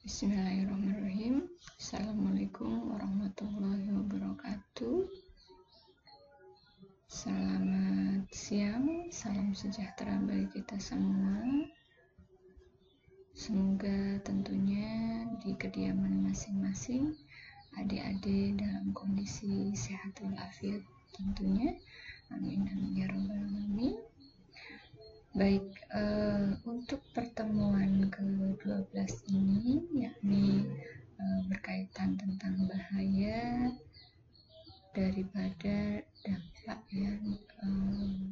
Bismillahirrahmanirrahim. Assalamualaikum warahmatullahi wabarakatuh. Selamat siang, salam sejahtera bagi kita semua. Semoga tentunya di kediaman masing-masing adik-adik dalam kondisi sehat walafiat tentunya. Amin amin ya rabbal alamin. Baik, untuk pertemuan ke-12 ini yakni berkaitan tentang bahaya daripada dampak yang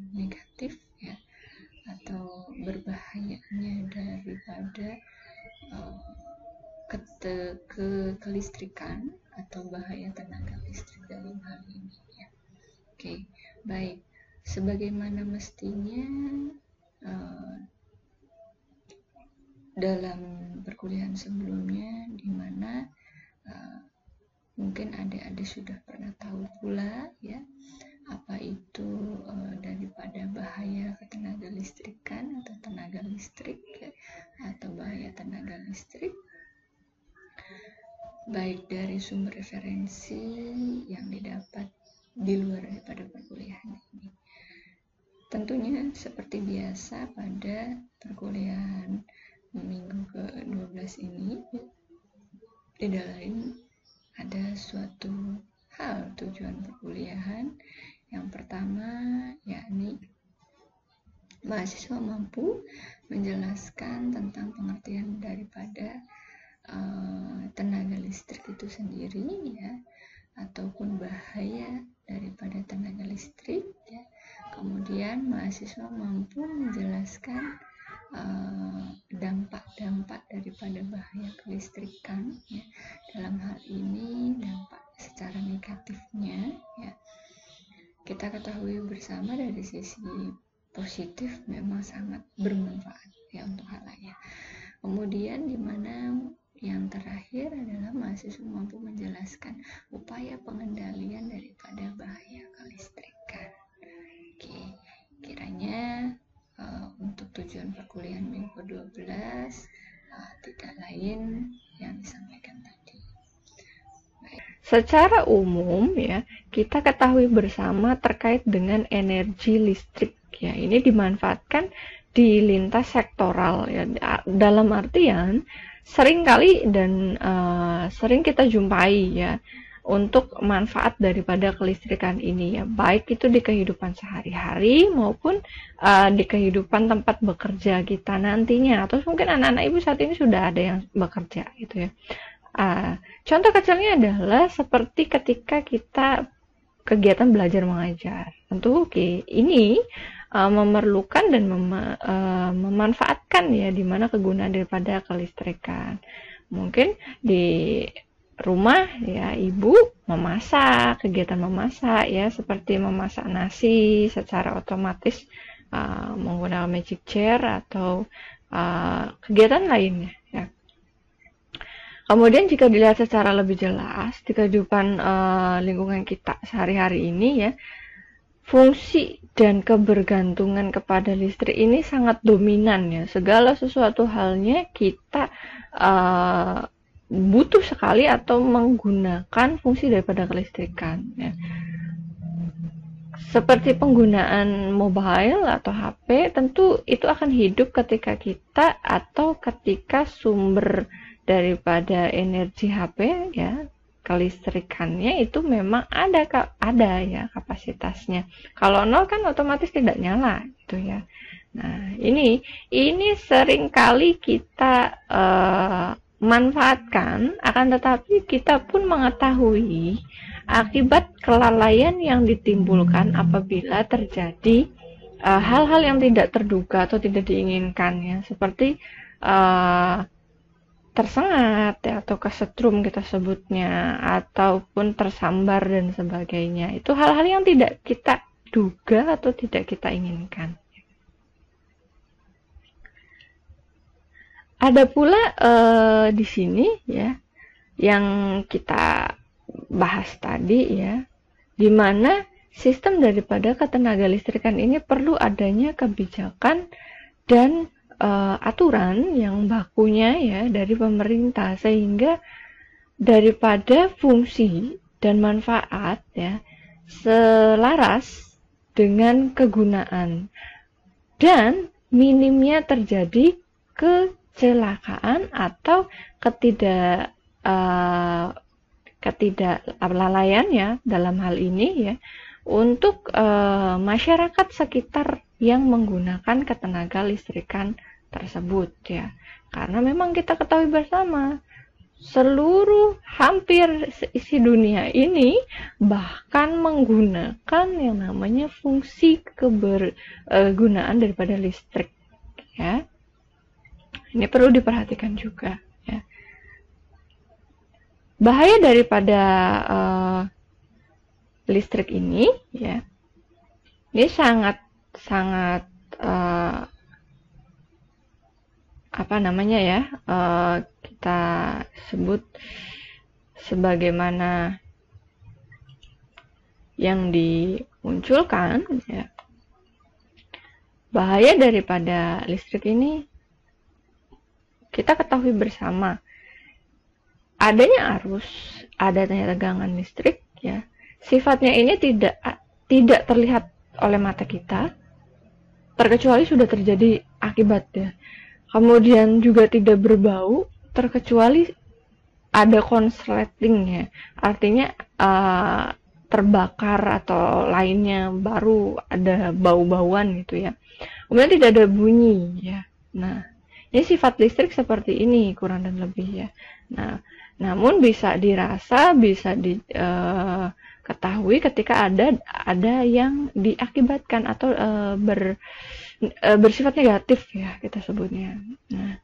negatif ya, atau berbahayanya daripada kelistrikan atau bahaya tenaga listrik dalam hal ini ya. Oke, baik. Sebagaimana mestinya dalam perkuliahan sebelumnya, di mana mungkin adik-adik sudah pernah tahu pula ya apa itu daripada bahaya ketenaga listrikan atau tenaga listrik ya, atau bahaya tenaga listrik, baik dari sumber referensi yang didapat di luar daripada perkuliahan ini. Tentunya seperti biasa pada perkuliahan minggu ke-12 ini tidak lain ada suatu hal tujuan perkuliahan. Yang pertama yakni mahasiswa mampu menjelaskan tentang pengertian daripada tenaga listrik itu sendiri ya, ataupun bahaya daripada tenaga listrik ya. Kemudian mahasiswa mampu menjelaskan dampak-dampak daripada bahaya kelistrikan ya. Dalam hal ini dampak secara negatifnya ya, kita ketahui bersama dari sisi positif memang sangat bermanfaat ya untuk halayak. Kemudian di mana yang terakhir adalah mahasiswa mampu menjelaskan upaya pengendalian daripada bahaya kelistrikan. Oke, kiranya untuk tujuan perkuliahan minggu ke-12 tidak lain yang disampaikan tadi. Baik. Secara umum ya, kita ketahui bersama terkait dengan energi listrik ya, ini dimanfaatkan di lintas sektoral ya, dalam artian sering kita jumpai ya untuk manfaat daripada kelistrikan ini ya, baik itu di kehidupan sehari-hari maupun di kehidupan tempat bekerja kita nantinya, atau mungkin anak-anak ibu saat ini sudah ada yang bekerja gitu ya. Contoh kecilnya adalah seperti ketika kita kegiatan belajar mengajar. Tentu ini memerlukan dan memanfaatkan ya di mana kegunaan daripada kelistrikan. Mungkin di rumah ya ibu memasak, kegiatan memasak ya, seperti memasak nasi secara otomatis menggunakan magic jar atau kegiatan lainnya ya. Kemudian jika dilihat secara lebih jelas di kehidupan lingkungan kita sehari-hari ini ya, fungsi dan kebergantungan kepada listrik ini sangat dominan ya. Segala sesuatu halnya kita butuh sekali atau menggunakan fungsi daripada kelistrikan ya. Seperti penggunaan mobile atau HP, tentu itu akan hidup ketika kita atau ketika sumber daripada energi HP ya, kelistrikannya itu memang ada ya kapasitasnya. Kalau nol kan otomatis tidak nyala gitu ya. Nah, ini seringkali kita manfaatkan, akan tetapi kita pun mengetahui akibat kelalaian yang ditimbulkan apabila terjadi hal-hal yang tidak terduga atau tidak diinginkan ya, seperti tersengat ya, atau kesetrum kita sebutnya, ataupun tersambar dan sebagainya. Itu hal-hal yang tidak kita duga atau tidak kita inginkan. Ada pula di sini ya yang kita bahas tadi ya, di mana sistem daripada ketenaga listrikan ini perlu adanya kebijakan dan aturan yang bakunya ya dari pemerintah, sehingga daripada fungsi dan manfaat ya selaras dengan kegunaan dan minimnya terjadi kecelakaan atau ketidaklalaian ya dalam hal ini ya untuk masyarakat sekitar yang menggunakan ketenaga listrikan tersebut ya. Karena memang kita ketahui bersama seluruh hampir seisi dunia ini bahkan menggunakan yang namanya fungsi kebergunaan daripada listrik ya. Ini perlu diperhatikan juga ya. Bahaya daripada listrik ini ya, ini sangat kita sebut sebagaimana yang dimunculkan ya. Bahaya daripada listrik ini kita ketahui bersama, adanya arus, adanya tegangan listrik ya, sifatnya ini tidak terlihat oleh mata kita terkecuali sudah terjadi akibatnya. Kemudian juga tidak berbau terkecuali ada konsletingnya, artinya terbakar atau lainnya, baru ada bau-bauan gitu ya. Kemudian tidak ada bunyi ya. Nah, ini sifat listrik seperti ini kurang dan lebih ya. Nah, namun bisa dirasa, bisa diketahui ketika ada yang diakibatkan atau bersifat negatif ya kita sebutnya. Nah,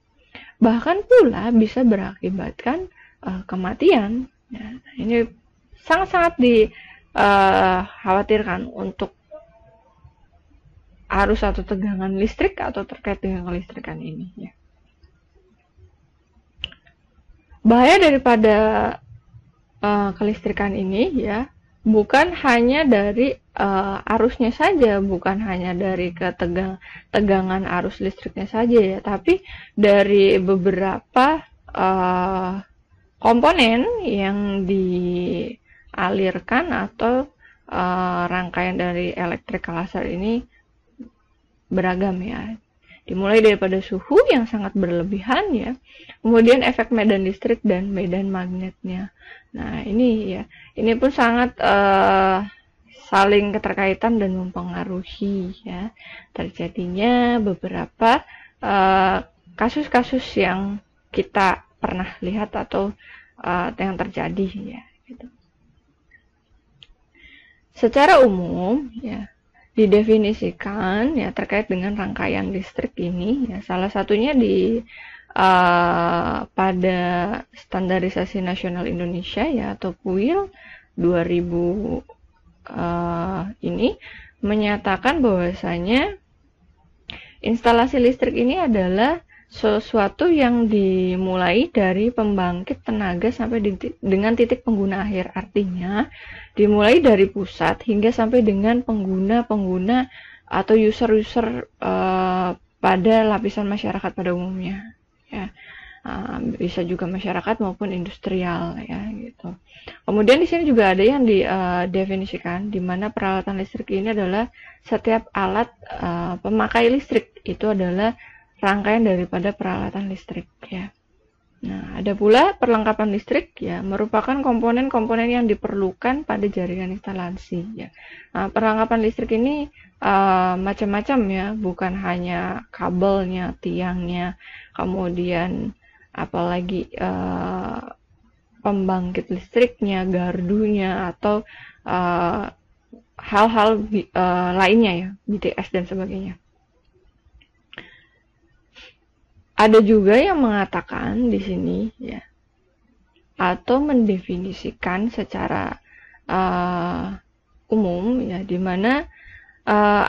bahkan pula bisa berakibatkan kematian. Ya, ini sangat-sangat dikhawatirkan untuk arus atau tegangan listrik atau terkait dengan kelistrikan ini. Ya. Bahaya daripada kelistrikan ini ya bukan hanya dari arusnya saja, bukan hanya dari tegangan arus listriknya saja ya, tapi dari beberapa komponen yang dialirkan atau rangkaian dari electrical laser ini beragam ya. Dimulai daripada suhu yang sangat berlebihan ya, kemudian efek medan listrik dan medan magnetnya. Nah ini ya, ini pun sangat saling keterkaitan dan mempengaruhi ya terjadinya beberapa kasus-kasus yang kita pernah lihat atau yang terjadi ya. Gitu. Secara umum ya didefinisikan ya terkait dengan rangkaian listrik ini ya salah satunya pada Standarisasi Nasional Indonesia ya atau PUIL 2000 ini menyatakan bahwasanya instalasi listrik ini adalah sesuatu yang dimulai dari pembangkit tenaga sampai dengan titik pengguna akhir. Artinya dimulai dari pusat hingga sampai dengan pengguna-pengguna atau user-user pada lapisan masyarakat pada umumnya. Ya. Bisa juga masyarakat maupun industrial ya gitu. Kemudian di sini juga ada yang didefinisikan di mana peralatan listrik ini adalah setiap alat pemakai listrik itu adalah rangkaian daripada peralatan listrik ya. Nah, ada pula perlengkapan listrik ya, merupakan komponen-komponen yang diperlukan pada jaringan instalasi ya. Nah, perlengkapan listrik ini macam-macam ya, bukan hanya kabelnya, tiangnya, kemudian apalagi pembangkit listriknya, gardunya atau hal-hal lainnya ya, BTS dan sebagainya. Ada juga yang mengatakan di sini ya atau mendefinisikan secara umum ya di mana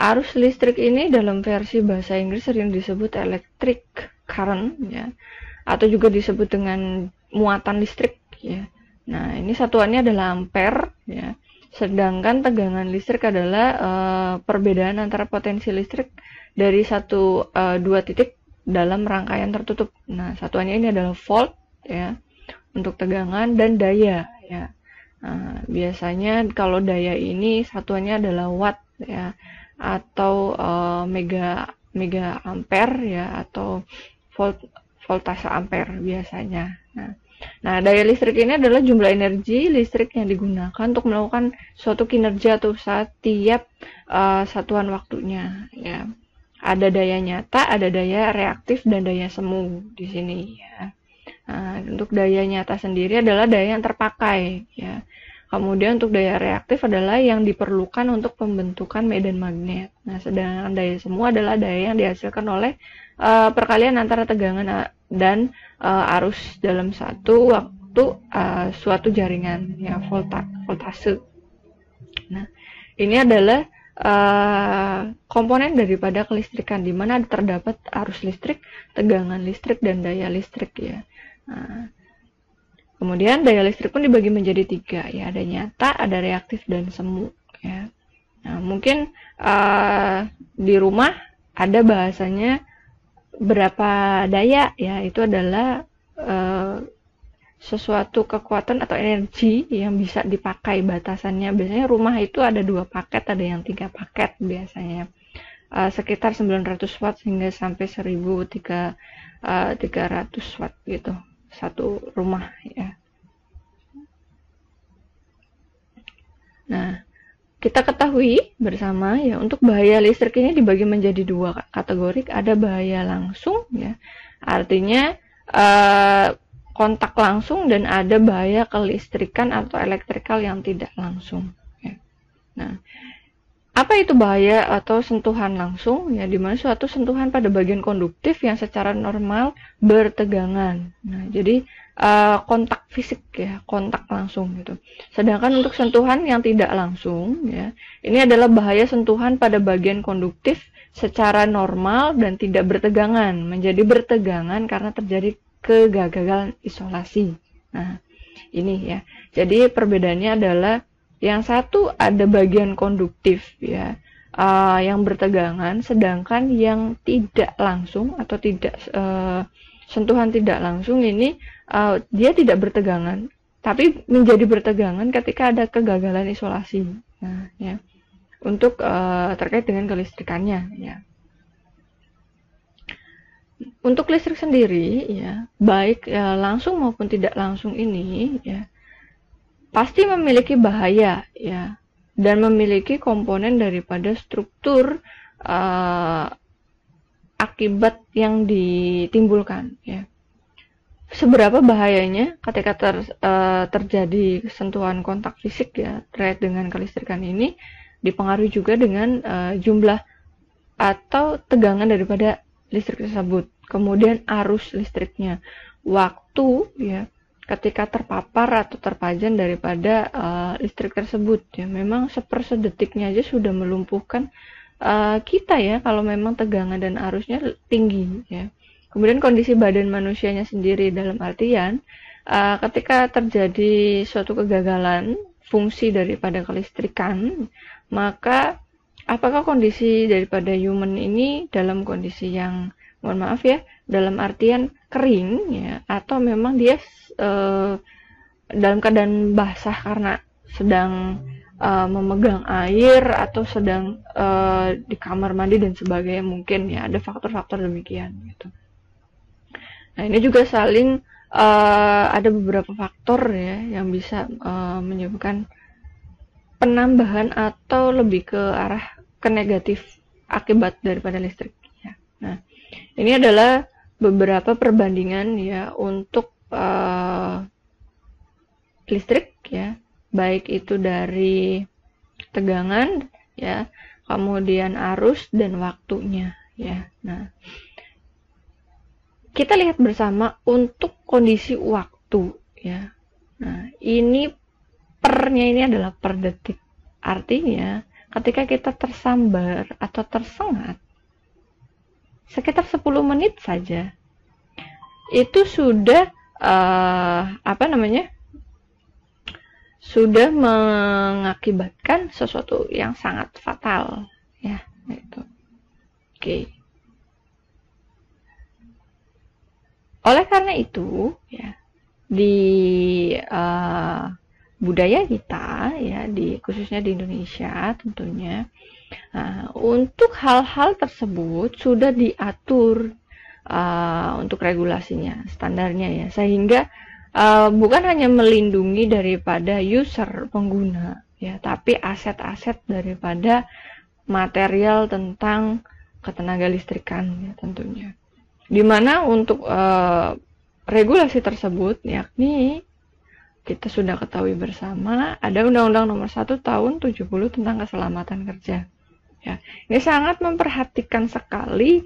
arus listrik ini dalam versi bahasa Inggris sering disebut electric current ya atau juga disebut dengan muatan listrik ya. Nah, ini satuannya adalah ampere ya. Sedangkan tegangan listrik adalah perbedaan antara potensi listrik dari dua titik dalam rangkaian tertutup. Nah, satuannya ini adalah volt ya untuk tegangan dan daya ya. Nah, biasanya kalau daya ini satuannya adalah watt ya atau mega ampere ya atau voltase ampere biasanya. Nah, daya listrik ini adalah jumlah energi listrik yang digunakan untuk melakukan suatu kinerja atau usaha tiap satuan waktunya ya. Ada daya nyata, ada daya reaktif dan daya semu di sini ya. Nah, untuk daya nyata sendiri adalah daya yang terpakai ya. Kemudian untuk daya reaktif adalah yang diperlukan untuk pembentukan medan magnet. Nah, sedangkan daya semu adalah daya yang dihasilkan oleh perkalian antara tegangan dan arus dalam satu waktu suatu jaringan ya voltase. Nah, ini adalah komponen daripada kelistrikan di mana terdapat arus listrik, tegangan listrik dan daya listrik ya. Nah, kemudian daya listrik pun dibagi menjadi 3 ya, ada nyata, ada reaktif dan semu ya. Nah, mungkin di rumah ada bahasanya berapa daya ya, itu adalah sesuatu kekuatan atau energi yang bisa dipakai batasannya. Biasanya rumah itu ada 2 paket, ada yang 3 paket biasanya. Sekitar 900 watt hingga sampai 1300 watt gitu. Satu rumah ya. Nah, kita ketahui bersama ya untuk bahaya listrik ini dibagi menjadi 2 kategori. Ada bahaya langsung ya. Artinya kontak langsung dan ada bahaya kelistrikan atau elektrikal yang tidak langsung ya. Nah, apa itu bahaya atau sentuhan langsung ya, dimana suatu sentuhan pada bagian konduktif yang secara normal bertegangan. Nah, jadi kontak fisik ya, kontak langsung gitu. Sedangkan untuk sentuhan yang tidak langsung ya, ini adalah bahaya sentuhan pada bagian konduktif secara normal dan tidak bertegangan, menjadi bertegangan karena terjadi kegagalan isolasi. Nah, ini ya. Jadi perbedaannya adalah yang satu ada bagian konduktif ya, yang bertegangan, sedangkan yang tidak langsung atau tidak sentuhan tidak langsung ini dia tidak bertegangan, tapi menjadi bertegangan ketika ada kegagalan isolasi. Nah, ya. Untuk terkait dengan kelistrikannya ya. Untuk listrik sendiri ya, baik langsung maupun tidak langsung ini ya, pasti memiliki bahaya ya, dan memiliki komponen daripada struktur akibat yang ditimbulkan ya. Seberapa bahayanya ketika terjadi sentuhan kontak fisik ya terkait dengan kelistrikan ini dipengaruhi juga dengan jumlah atau tegangan daripada listrik tersebut, kemudian arus listriknya, waktu ya ketika terpapar atau terpajan daripada listrik tersebut ya, memang sepersedetiknya aja sudah melumpuhkan kita ya kalau memang tegangan dan arusnya tinggi ya. Kemudian kondisi badan manusianya sendiri dalam artian ketika terjadi suatu kegagalan fungsi daripada kelistrikan, maka apakah kondisi daripada human ini dalam kondisi yang, mohon maaf ya, dalam artian kering ya, atau memang dia dalam keadaan basah karena sedang memegang air atau sedang di kamar mandi dan sebagainya, mungkin ya ada faktor-faktor demikian gitu. Nah, ini juga saling ada beberapa faktor ya yang bisa menyebabkan penambahan atau lebih ke arah ke negatif akibat daripada listrik ya. Nah, ini adalah beberapa perbandingan ya untuk listrik ya, baik itu dari tegangan ya, kemudian arus dan waktunya ya. Nah, kita lihat bersama untuk kondisi waktu ya. Nah, ini pernya ini adalah per detik. Artinya ketika kita tersambar atau tersengat sekitar 10 menit saja itu sudah sudah mengakibatkan sesuatu yang sangat fatal ya, itu. Oke. Oleh karena itu, ya, di budaya kita, ya, khususnya di Indonesia tentunya, untuk hal-hal tersebut sudah diatur untuk regulasinya, standarnya, ya, sehingga bukan hanya melindungi daripada user pengguna, ya, tapi aset-aset daripada material tentang ketenaga listrikan, ya, tentunya. Dimana untuk regulasi tersebut, yakni kita sudah ketahui bersama ada Undang-Undang Nomor 1 Tahun 70 tentang keselamatan kerja. Ya, ini sangat memperhatikan sekali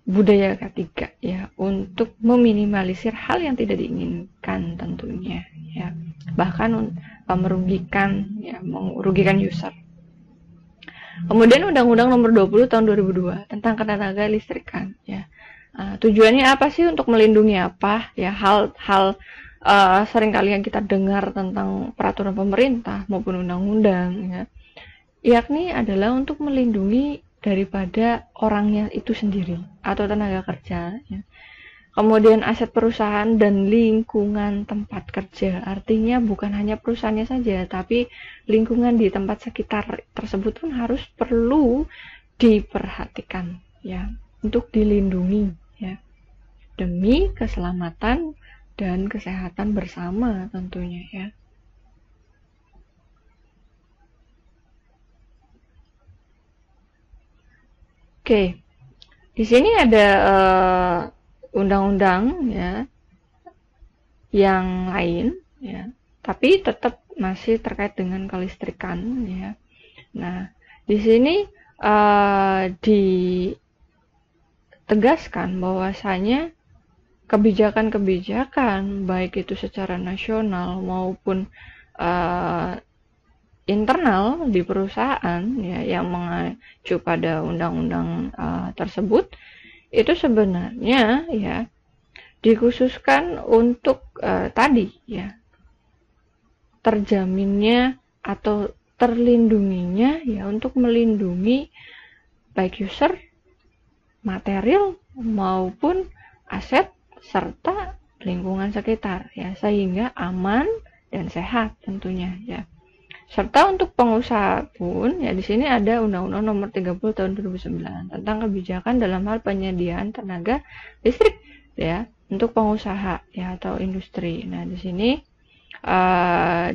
budaya ketiga, ya, untuk meminimalisir hal yang tidak diinginkan tentunya, ya, bahkan merugikan user. Kemudian Undang-Undang Nomor 20 Tahun 2002 tentang ketenaga listrikan, ya. Tujuannya apa sih, untuk melindungi apa, ya, hal-hal seringkali yang kita dengar tentang peraturan pemerintah maupun undang-undang, ya, yakni adalah untuk melindungi daripada orangnya itu sendiri atau tenaga kerja, ya. Kemudian aset perusahaan dan lingkungan tempat kerja, artinya bukan hanya perusahaannya saja, tapi lingkungan di tempat sekitar tersebut pun harus perlu diperhatikan, ya, untuk dilindungi, ya, demi keselamatan dan kesehatan bersama tentunya, ya. Oke, di sini ada undang-undang, ya, yang lain, ya, tapi tetap masih terkait dengan kelistrikan, ya. Nah, di sini ditegaskan bahwasanya kebijakan-kebijakan baik itu secara nasional maupun internal di perusahaan, ya, yang mengacu pada undang-undang tersebut itu sebenarnya, ya, dikhususkan untuk tadi, ya, terjaminnya atau terlindunginya, ya, untuk melindungi baik user, material maupun aset serta lingkungan sekitar, ya, sehingga aman dan sehat tentunya, ya. Serta untuk pengusaha pun, ya, di sini ada Undang-Undang Nomor 30 Tahun 2009 tentang kebijakan dalam hal penyediaan tenaga listrik, ya, untuk pengusaha, ya, atau industri. Nah, di sini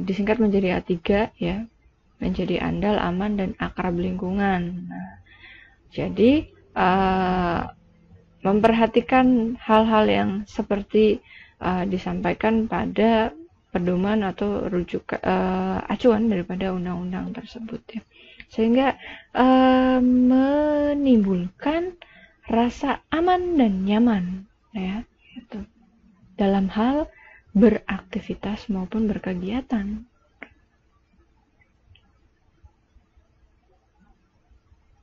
disingkat menjadi A3, ya, menjadi andal, aman, dan akrab lingkungan. Nah, jadi memperhatikan hal-hal yang seperti disampaikan pada pedoman atau acuan daripada undang-undang tersebut, ya, sehingga menimbulkan rasa aman dan nyaman, ya, gitu, dalam hal beraktivitas maupun berkegiatan.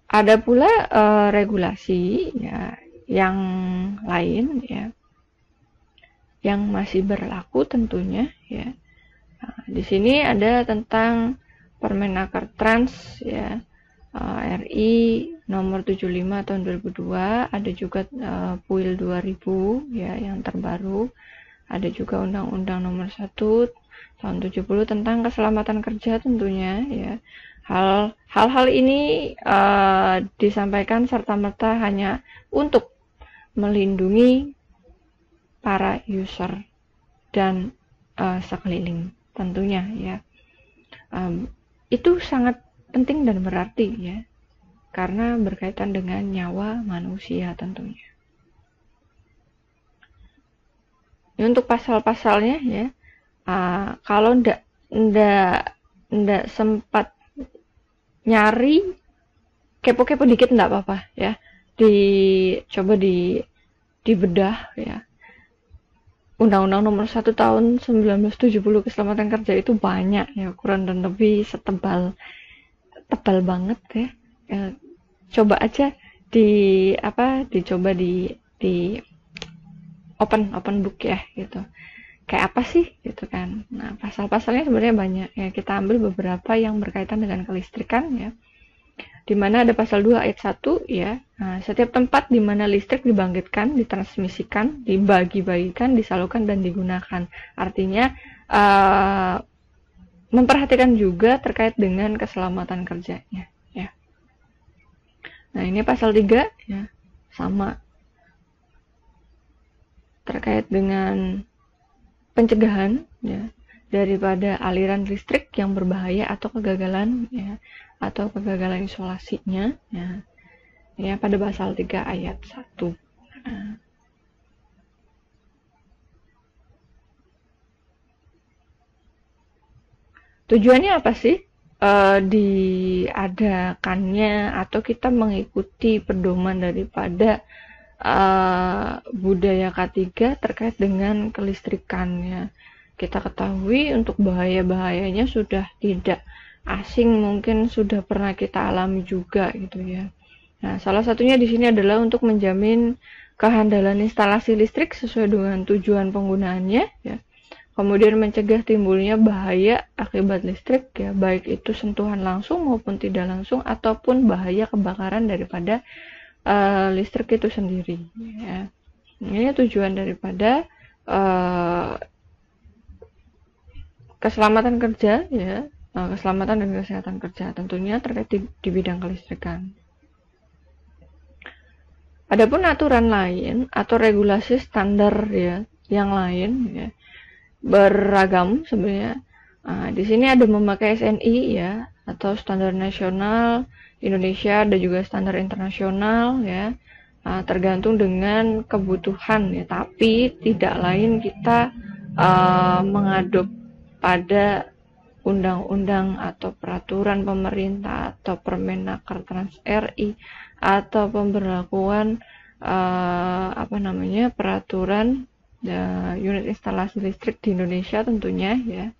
Ada pula regulasi, ya, yang lain, ya, yang masih berlaku tentunya, ya. Nah, di sini ada tentang Permenaker Trans, ya, RI nomor 75 tahun 2002, ada juga PUIL 2000, ya, yang terbaru. Ada juga Undang-Undang Nomor 1 tahun 70 tentang keselamatan kerja tentunya, ya. Hal-hal ini disampaikan serta-merta hanya untuk melindungi para user dan sekeliling tentunya, ya. Itu sangat penting dan berarti, ya, karena berkaitan dengan nyawa manusia tentunya. Ini untuk pasal-pasalnya, ya, kalau ndak sempat nyari, kepo-kepo dikit ndak apa-apa, ya, coba dibedah, ya. Undang-Undang Nomor 1 Tahun 1970 keselamatan kerja itu banyak, ya, kurang dan lebih tebal banget, ya. Coba aja dicoba di open book, ya, gitu. Kayak apa sih, gitu kan. Nah, pasal-pasalnya sebenarnya banyak, ya. Kita ambil beberapa yang berkaitan dengan kelistrikan, ya. di mana ada pasal 2 ayat 1 ya. Nah, setiap tempat di mana listrik dibangkitkan, ditransmisikan, dibagi-bagikan, disalurkan dan digunakan. Artinya memperhatikan juga terkait dengan keselamatan kerjanya ya. Nah, ini pasal 3 ya, sama terkait dengan pencegahan ya daripada aliran listrik yang berbahaya atau kegagalan ya, atau kegagalan isolasinya ya pada pasal 3 ayat 1. Nah, tujuannya apa sih diadakannya atau kita mengikuti pedoman daripada budaya K3 terkait dengan kelistrikannya? Kita ketahui untuk bahaya-bahayanya sudah tidak asing, mungkin sudah pernah kita alami juga gitu ya. Nah, salah satunya di sini adalah untuk menjamin kehandalan instalasi listrik sesuai dengan tujuan penggunaannya ya. Kemudian mencegah timbulnya bahaya akibat listrik ya, baik itu sentuhan langsung maupun tidak langsung ataupun bahaya kebakaran daripada listrik itu sendiri ya. Ini tujuan daripada keselamatan kerja ya, keselamatan dan kesehatan kerja tentunya terkait di bidang kelistrikan. Adapun aturan lain atau regulasi standar ya yang lain ya beragam sebenarnya. Di sini ada memakai SNI ya atau standar nasional Indonesia dan juga standar internasional ya. Tergantung dengan kebutuhan ya, tapi tidak lain kita mengadop pada undang-undang atau peraturan pemerintah atau Permenaker Trans RI atau pemberlakuan peraturan unit instalasi listrik di Indonesia tentunya ya.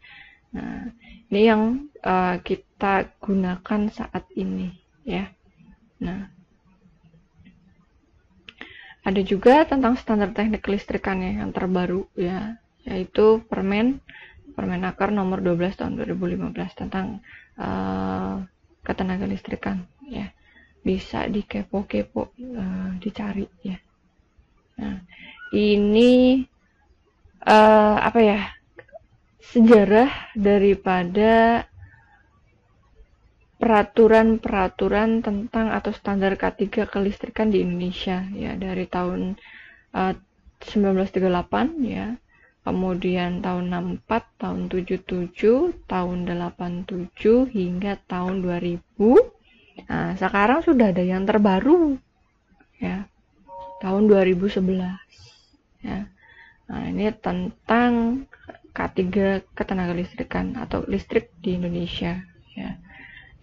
Nah, ini yang kita gunakan saat ini ya. Nah, ada juga tentang standar teknik kelistrikannya yang terbaru ya, yaitu Permenaker nomor 12 tahun 2015 tentang ketenaga listrikan ya. Bisa dikepo-kepo, dicari ya. Nah, ini sejarah daripada peraturan-peraturan tentang atau standar K3 kelistrikan di Indonesia ya, dari tahun 1938 ya. Kemudian tahun 64, tahun 77, tahun 87 hingga tahun 2000. Nah, sekarang sudah ada yang terbaru ya. Tahun 2011 ya. Nah, ini tentang K3 ketenaga listrikan atau listrik di Indonesia ya.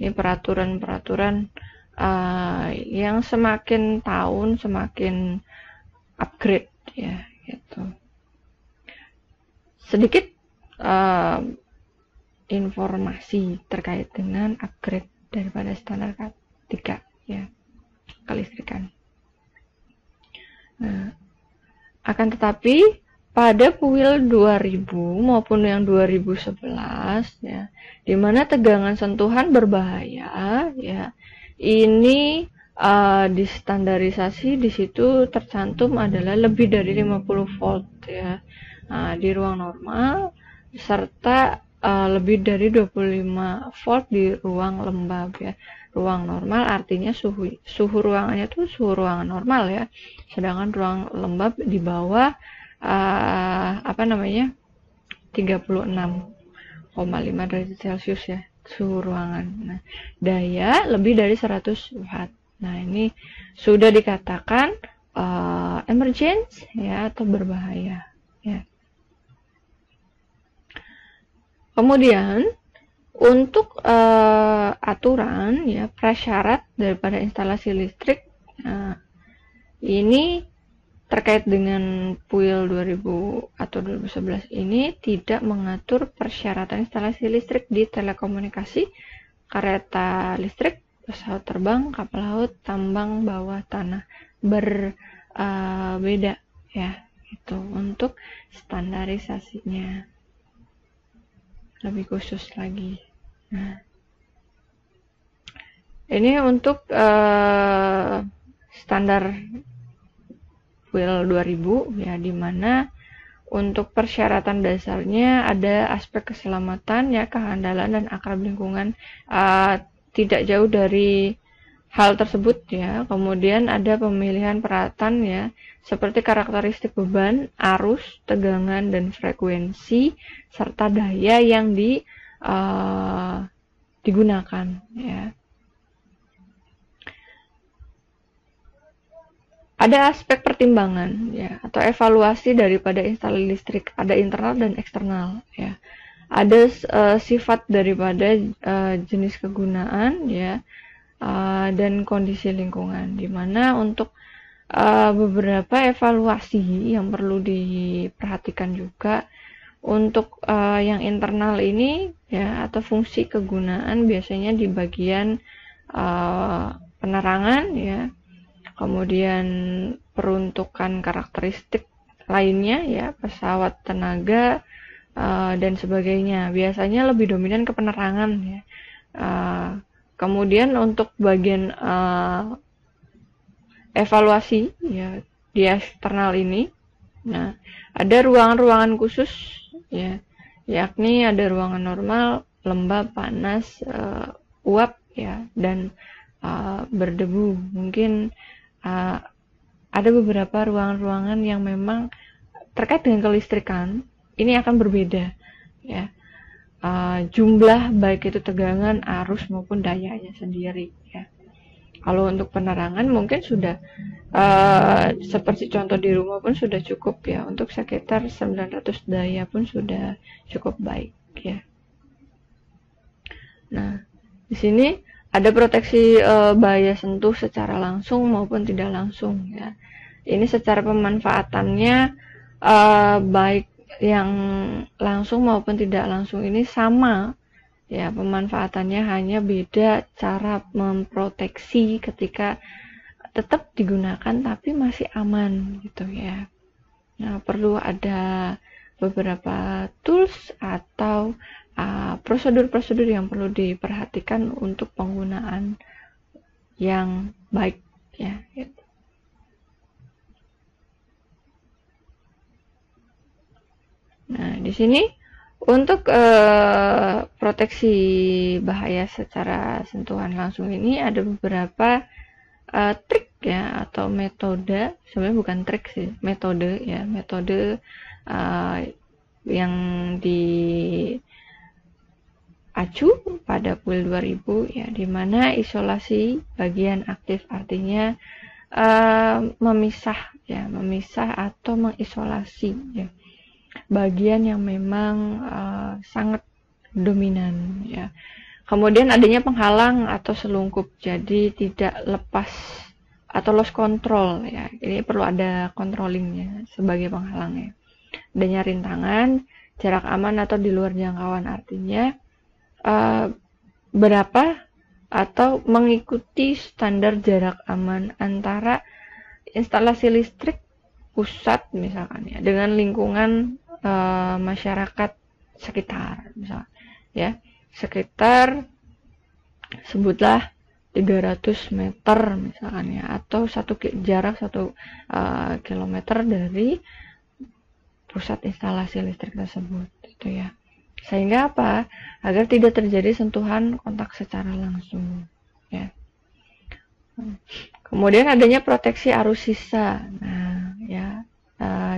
Ini peraturan-peraturan yang semakin tahun semakin upgrade ya gitu. Sedikit informasi terkait dengan upgrade daripada standar K3 ya kelistrikan. Nah, akan tetapi pada PUIL 2000 maupun yang 2011 ya, di mana tegangan sentuhan berbahaya ya, ini distandarisasi di situ tercantum adalah lebih dari 50 volt ya. Di ruang normal serta lebih dari 25 volt di ruang lembab ya. Ruang normal artinya suhu ruangannya itu suhu ruangan normal ya. Sedangkan ruang lembab di bawah 36,5 derajat Celcius ya suhu ruangan. Nah, daya lebih dari 100 watt. Nah, ini sudah dikatakan emergency ya atau berbahaya ya. Kemudian untuk aturan ya prasyarat daripada instalasi listrik, ini terkait dengan PUIL 2000 atau 2011 ini tidak mengatur persyaratan instalasi listrik di telekomunikasi, kereta listrik, pesawat terbang, kapal laut, tambang bawah tanah. Berbeda ya itu untuk standarisasinya lebih khusus lagi. Nah, Ini untuk standar WIL 2000 ya, dimana untuk persyaratan dasarnya ada aspek keselamatan ya, kehandalan dan akrab lingkungan, tidak jauh dari hal tersebut ya. Kemudian ada pemilihan peralatan ya, seperti karakteristik beban, arus, tegangan dan frekuensi serta daya yang digunakan ya. Ada aspek pertimbangan ya, atau evaluasi daripada instalasi listrik, ada internal dan eksternal ya. Ada sifat daripada jenis kegunaan ya, dan kondisi lingkungan, dimana untuk beberapa evaluasi yang perlu diperhatikan juga. Untuk yang internal ini ya, atau fungsi kegunaan biasanya di bagian penerangan ya, kemudian peruntukan karakteristik lainnya ya, pesawat tenaga dan sebagainya. Biasanya lebih dominan ke penerangan ya. Kemudian untuk bagian evaluasi ya di eksternal ini, nah ada ruangan-ruangan khusus ya, yakni ada ruangan normal, lembab, panas, uap ya, dan berdebu. Mungkin ada beberapa ruangan-ruangan yang memang terkait dengan kelistrikan ini akan berbeda ya, jumlah baik itu tegangan, arus maupun dayanya sendiri ya. Kalau untuk penerangan mungkin sudah seperti contoh di rumah pun sudah cukup ya, untuk sekitar 900 daya pun sudah cukup baik ya. Nah, di sini ada proteksi bahaya sentuh secara langsung maupun tidak langsung ya. Ini secara pemanfaatannya baik yang langsung maupun tidak langsung ini sama ya, pemanfaatannya hanya beda cara memproteksi ketika tetap digunakan tapi masih aman gitu ya. Nah, perlu ada beberapa tools atau prosedur-prosedur yang perlu diperhatikan untuk penggunaan yang baik ya gitu. Nah, di sini untuk proteksi bahaya secara sentuhan langsung ini ada beberapa trik ya, atau metode, sebenarnya bukan trik sih, metode ya, metode yang diacu pada WIL 2000 ya, dimana isolasi bagian aktif artinya memisah atau mengisolasi ya, bagian yang memang sangat dominan ya. Kemudian adanya penghalang atau selungkup, jadi tidak lepas atau lost control ya. Ini perlu ada controllingnya sebagai penghalang ya. Adanya rintangan, jarak aman atau di luar jangkauan, artinya berapa atau mengikuti standar jarak aman antara instalasi listrik pusat misalkan ya dengan lingkungan masyarakat sekitar misalkan ya, sekitar sebutlah 300 meter misalkan ya, atau jarak 1 kilometer dari pusat instalasi listrik tersebut itu ya. Sehingga apa? Agar tidak terjadi sentuhan kontak secara langsung ya. Kemudian adanya proteksi arus sisa. Nah, ya,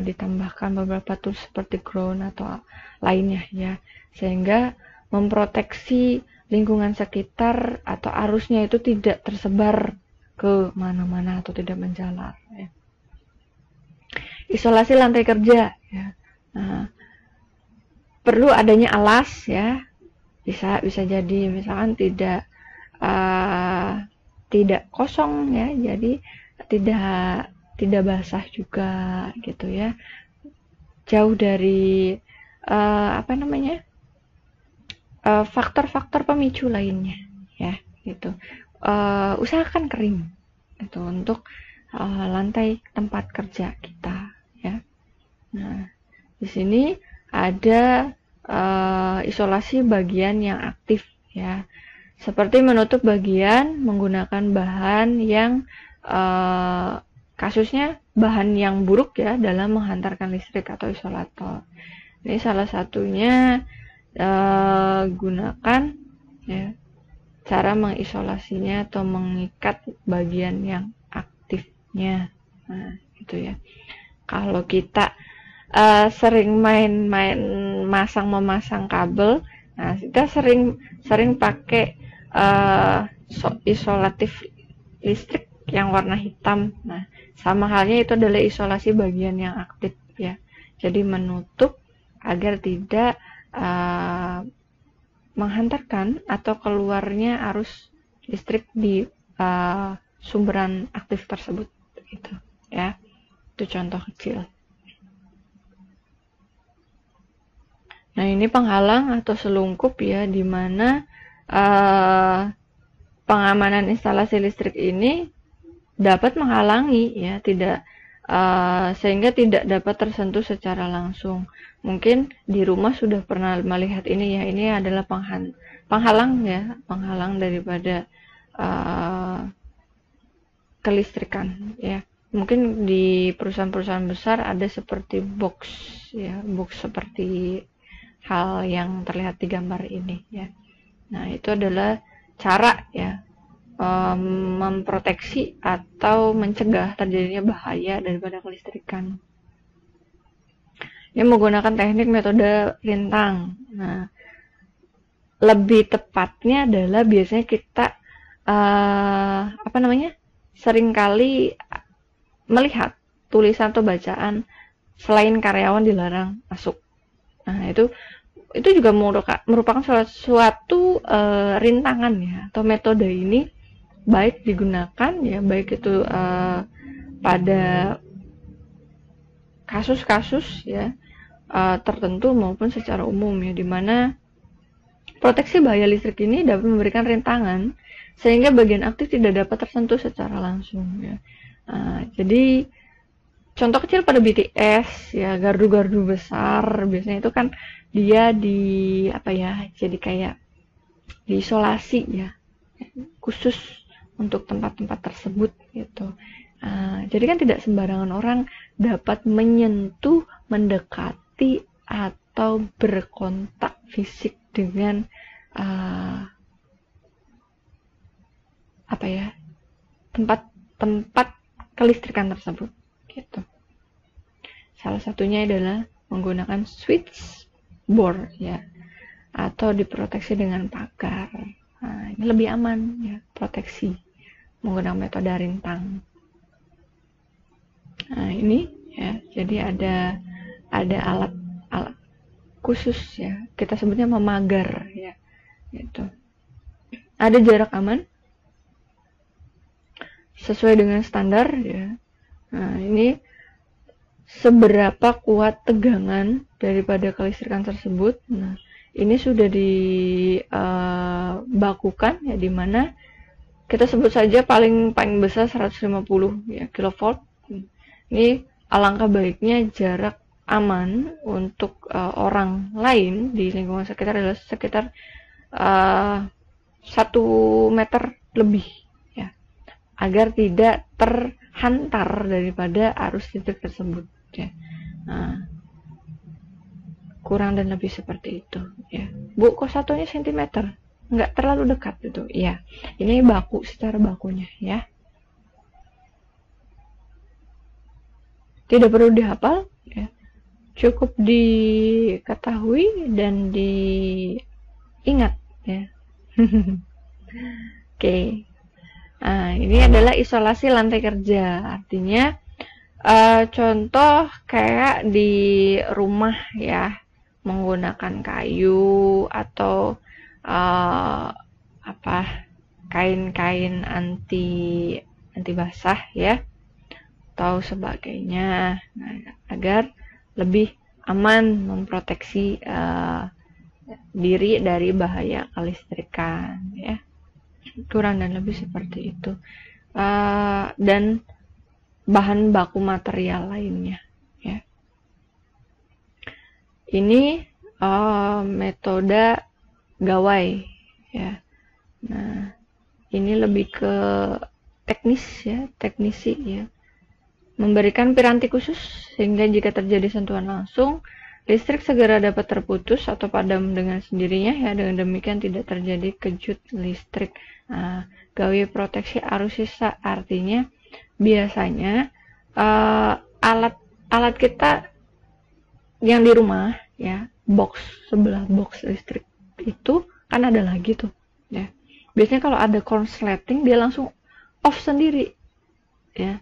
ditambahkan beberapa tools seperti ground atau lainnya ya, sehingga memproteksi lingkungan sekitar atau arusnya itu tidak tersebar ke mana-mana atau tidak menjalar ya. Isolasi lantai kerja ya. Nah, perlu adanya alas ya, bisa jadi misalkan tidak kosong ya, jadi tidak basah juga gitu ya, jauh dari faktor-faktor pemicu lainnya ya gitu. Usahakan kering itu untuk lantai tempat kerja kita ya. Nah, di sini ada isolasi bagian yang aktif ya, seperti menutup bagian menggunakan bahan yang kasusnya bahan yang buruk ya dalam menghantarkan listrik atau isolator. Ini salah satunya gunakan ya cara mengisolasinya atau mengikat bagian yang aktifnya. Nah, gitu ya. Kalau kita sering main-main memasang kabel, nah kita sering pakai isolatif listrik yang warna hitam. Nah, sama halnya itu adalah isolasi bagian yang aktif ya. Jadi menutup agar tidak menghantarkan atau keluarnya arus listrik di sumberan aktif tersebut gitu ya. Itu contoh kecil. Nah, ini penghalang atau selungkup ya, di mana pengamanan instalasi listrik ini dapat menghalangi ya, sehingga tidak dapat tersentuh secara langsung. Mungkin di rumah sudah pernah melihat ini ya, ini adalah penghalang ya, penghalang daripada kelistrikan ya. Mungkin di perusahaan-perusahaan besar ada seperti box ya, box seperti hal yang terlihat di gambar ini ya. Nah, itu adalah cara ya memproteksi atau mencegah terjadinya bahaya daripada kelistrikan. Ini menggunakan teknik metode rintang. Nah, lebih tepatnya adalah biasanya kita seringkali melihat tulisan atau bacaan selain karyawan dilarang masuk. Nah, itu juga merupakan suatu rintangan ya, atau metode ini baik digunakan ya, baik itu pada kasus-kasus ya tertentu maupun secara umum ya, dimana proteksi bahaya listrik ini dapat memberikan rintangan sehingga bagian aktif tidak dapat tersentuh secara langsung ya. Jadi contoh kecil pada BTS ya, gardu-gardu besar biasanya itu kan dia jadi kayak diisolasi ya, khusus untuk tempat-tempat tersebut gitu. Jadi kan tidak sembarangan orang dapat menyentuh, mendekati atau berkontak fisik dengan tempat kelistrikan tersebut gitu. Salah satunya adalah menggunakan switchboard ya, atau diproteksi dengan pagar. Nah, ini lebih aman ya, proteksi menggunakan metode rintang. Nah, ini ya, jadi ada alat khusus ya, kita sebutnya memagar ya, gitu. Ada jarak aman sesuai dengan standar ya. Nah, ini seberapa kuat tegangan daripada kelistrikan tersebut. Nah, ini sudah dibakukan ya, dimana kita sebut saja paling besar 150 ya kilovolt. Ini alangkah baiknya jarak aman untuk orang lain di lingkungan sekitar adalah sekitar 1 meter lebih ya, agar tidak terhantar daripada arus listrik tersebut ya. Nah, kurang dan lebih seperti itu ya. Bu, kok satunya sentimeter? Nggak terlalu dekat gitu ya. Ini baku, secara bakunya ya. Tidak perlu dihafal ya, cukup diketahui dan diingat ya. Oke. Nah, ini adalah isolasi lantai kerja, artinya contoh kayak di rumah ya, menggunakan kayu atau kain-kain anti basah ya, atau sebagainya. Nah, agar lebih aman memproteksi diri dari bahaya kelistrikan ya. Kurang dan lebih seperti itu. Dan bahan baku material lainnya ya. Ini metode gawai ya. Nah, ini lebih ke teknis ya, teknisi ya. Memberikan piranti khusus sehingga jika terjadi sentuhan langsung, listrik segera dapat terputus atau padam dengan sendirinya ya. Dengan demikian tidak terjadi kejut listrik. Nah, gawe proteksi arus sisa artinya biasanya alat kita yang di rumah ya, sebelah box listrik itu kan ada lagi tuh ya. Biasanya kalau ada korsleting dia langsung off sendiri ya.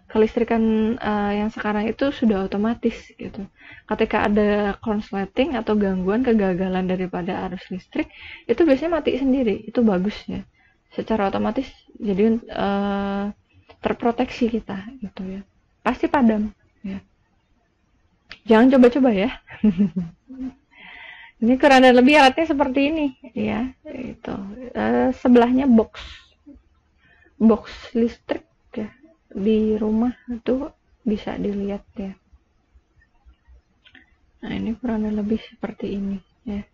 Kelistrikan yang sekarang itu sudah otomatis gitu. Ketika ada korsleting atau gangguan kegagalan daripada arus listrik itu biasanya mati sendiri. Itu bagus ya. Secara otomatis jadi terproteksi kita gitu ya. Pasti padam ya. Jangan coba-coba ya. Ini kurang dan lebih alatnya seperti ini ya. Itu sebelahnya box listrik ya. Di rumah itu bisa dilihat ya. Nah, ini kurang dan lebih seperti ini ya.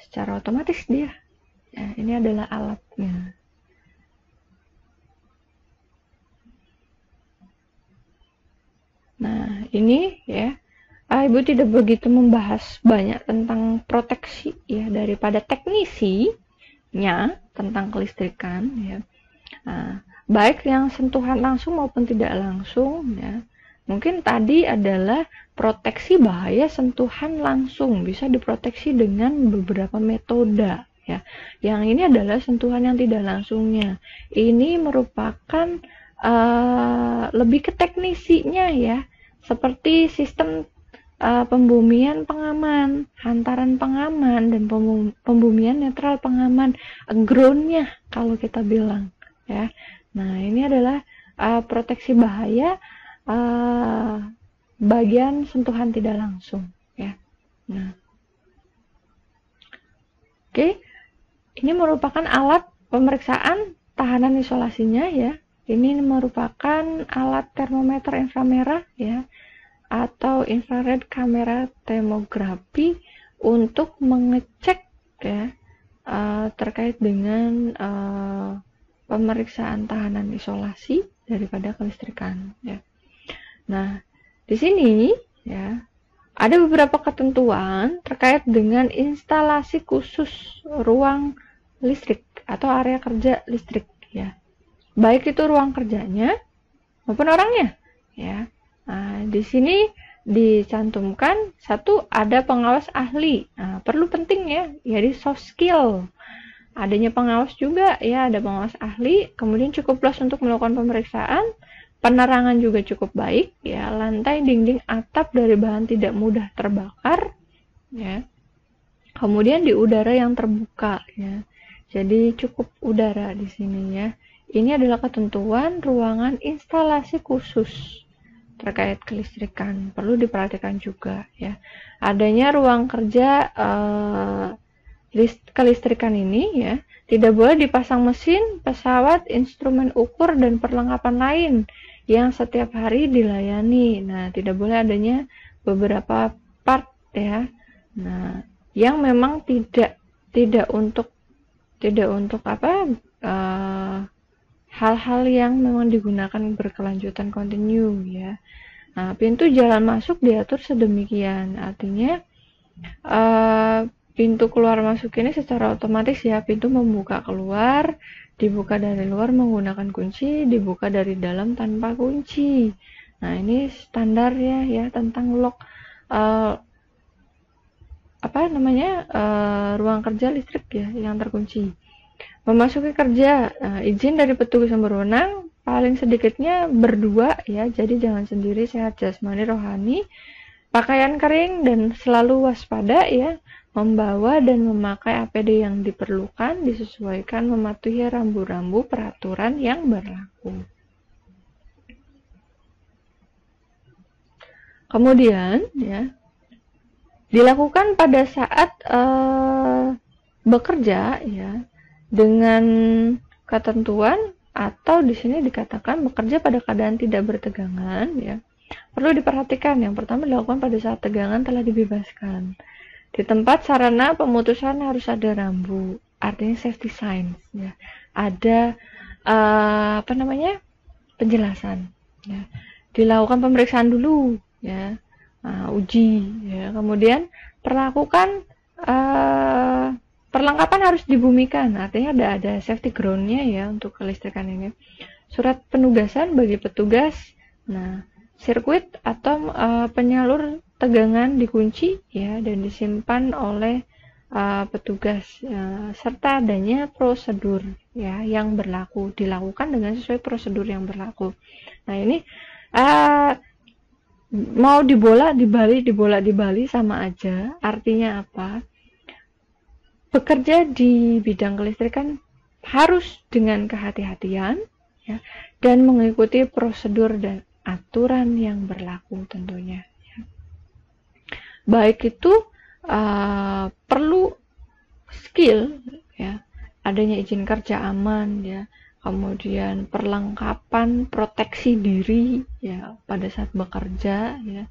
Secara otomatis dia. Ya, ini adalah alatnya. Nah, ini ya. Ibu tidak begitu membahas banyak tentang proteksi ya daripada teknisinya tentang kelistrikan ya. Nah, baik yang sentuhan langsung maupun tidak langsung ya. Mungkin tadi adalah proteksi bahaya sentuhan langsung, bisa diproteksi dengan beberapa metode ya. Yang ini adalah sentuhan yang tidak langsungnya. Ini merupakan lebih ke teknisinya ya, seperti sistem pembumian pengaman, hantaran pengaman, dan pembumian netral pengaman, groundnya kalau kita bilang ya. Nah, ini adalah proteksi bahaya bagian sentuhan tidak langsung ya. Nah, oke. Ini merupakan alat pemeriksaan tahanan isolasinya ya. Ini merupakan alat termometer inframerah ya, atau infrared kamera tomografi untuk mengecek ya terkait dengan pemeriksaan tahanan isolasi daripada kelistrikan ya. Nah, di sini ya ada beberapa ketentuan terkait dengan instalasi khusus ruang listrik atau area kerja listrik ya. Baik itu ruang kerjanya maupun orangnya ya. Nah, di sini dicantumkan satu, ada pengawas ahli. Nah, perlu penting ya, jadi soft skill. Adanya pengawas juga ya, ada pengawas ahli. Kemudian cukup luas untuk melakukan pemeriksaan. Penerangan juga cukup baik ya, lantai, dinding, atap dari bahan tidak mudah terbakar ya. Kemudian di udara yang terbuka ya. Jadi cukup udara di sini ya. Ini adalah ketentuan ruangan instalasi khusus terkait kelistrikan, perlu diperhatikan juga ya. Adanya ruang kerja kelistrikan ini ya, tidak boleh dipasang mesin, pesawat, instrumen ukur, dan perlengkapan lain yang setiap hari dilayani. Nah, tidak boleh adanya beberapa part ya. Nah, yang memang tidak untuk apa hal-hal yang memang digunakan berkelanjutan kontinu ya. Nah, pintu jalan masuk diatur sedemikian, artinya pintu keluar masuk ini secara otomatis ya, pintu membuka keluar, dibuka dari luar menggunakan kunci, dibuka dari dalam tanpa kunci. Nah, ini standar ya tentang lock ruang kerja listrik ya yang terkunci. Memasuki kerja, izin dari petugas yang berwenang, paling sedikitnya berdua ya, jadi jangan sendiri, sehat jasmani rohani, pakaian kering dan selalu waspada ya, membawa dan memakai APD yang diperlukan, disesuaikan, mematuhi rambu-rambu peraturan yang berlaku. Kemudian ya, dilakukan pada saat bekerja ya, dengan ketentuan atau di sini dikatakan bekerja pada keadaan tidak bertegangan ya. Perlu diperhatikan, yang pertama dilakukan pada saat tegangan telah dibebaskan. Di tempat sarana pemutusan harus ada rambu artinya safety signs ya. Ada penjelasan ya. Dilakukan pemeriksaan dulu ya. Uji ya. Kemudian perlakukan perlengkapan harus dibumikan, artinya ada safety ground-nya ya untuk kelistrikan ini. Surat penugasan bagi petugas. Nah, sirkuit atau penyalur tegangan dikunci ya dan disimpan oleh petugas serta adanya prosedur ya yang berlaku, dilakukan dengan sesuai prosedur yang berlaku. Nah, ini mau dibolak dibalik sama aja. Artinya apa? Bekerja di bidang kelistrikan harus dengan kehati-hatian ya, dan mengikuti prosedur dan aturan yang berlaku tentunya ya. Baik itu perlu skill ya, adanya izin kerja aman ya, kemudian perlengkapan proteksi diri ya pada saat bekerja ya,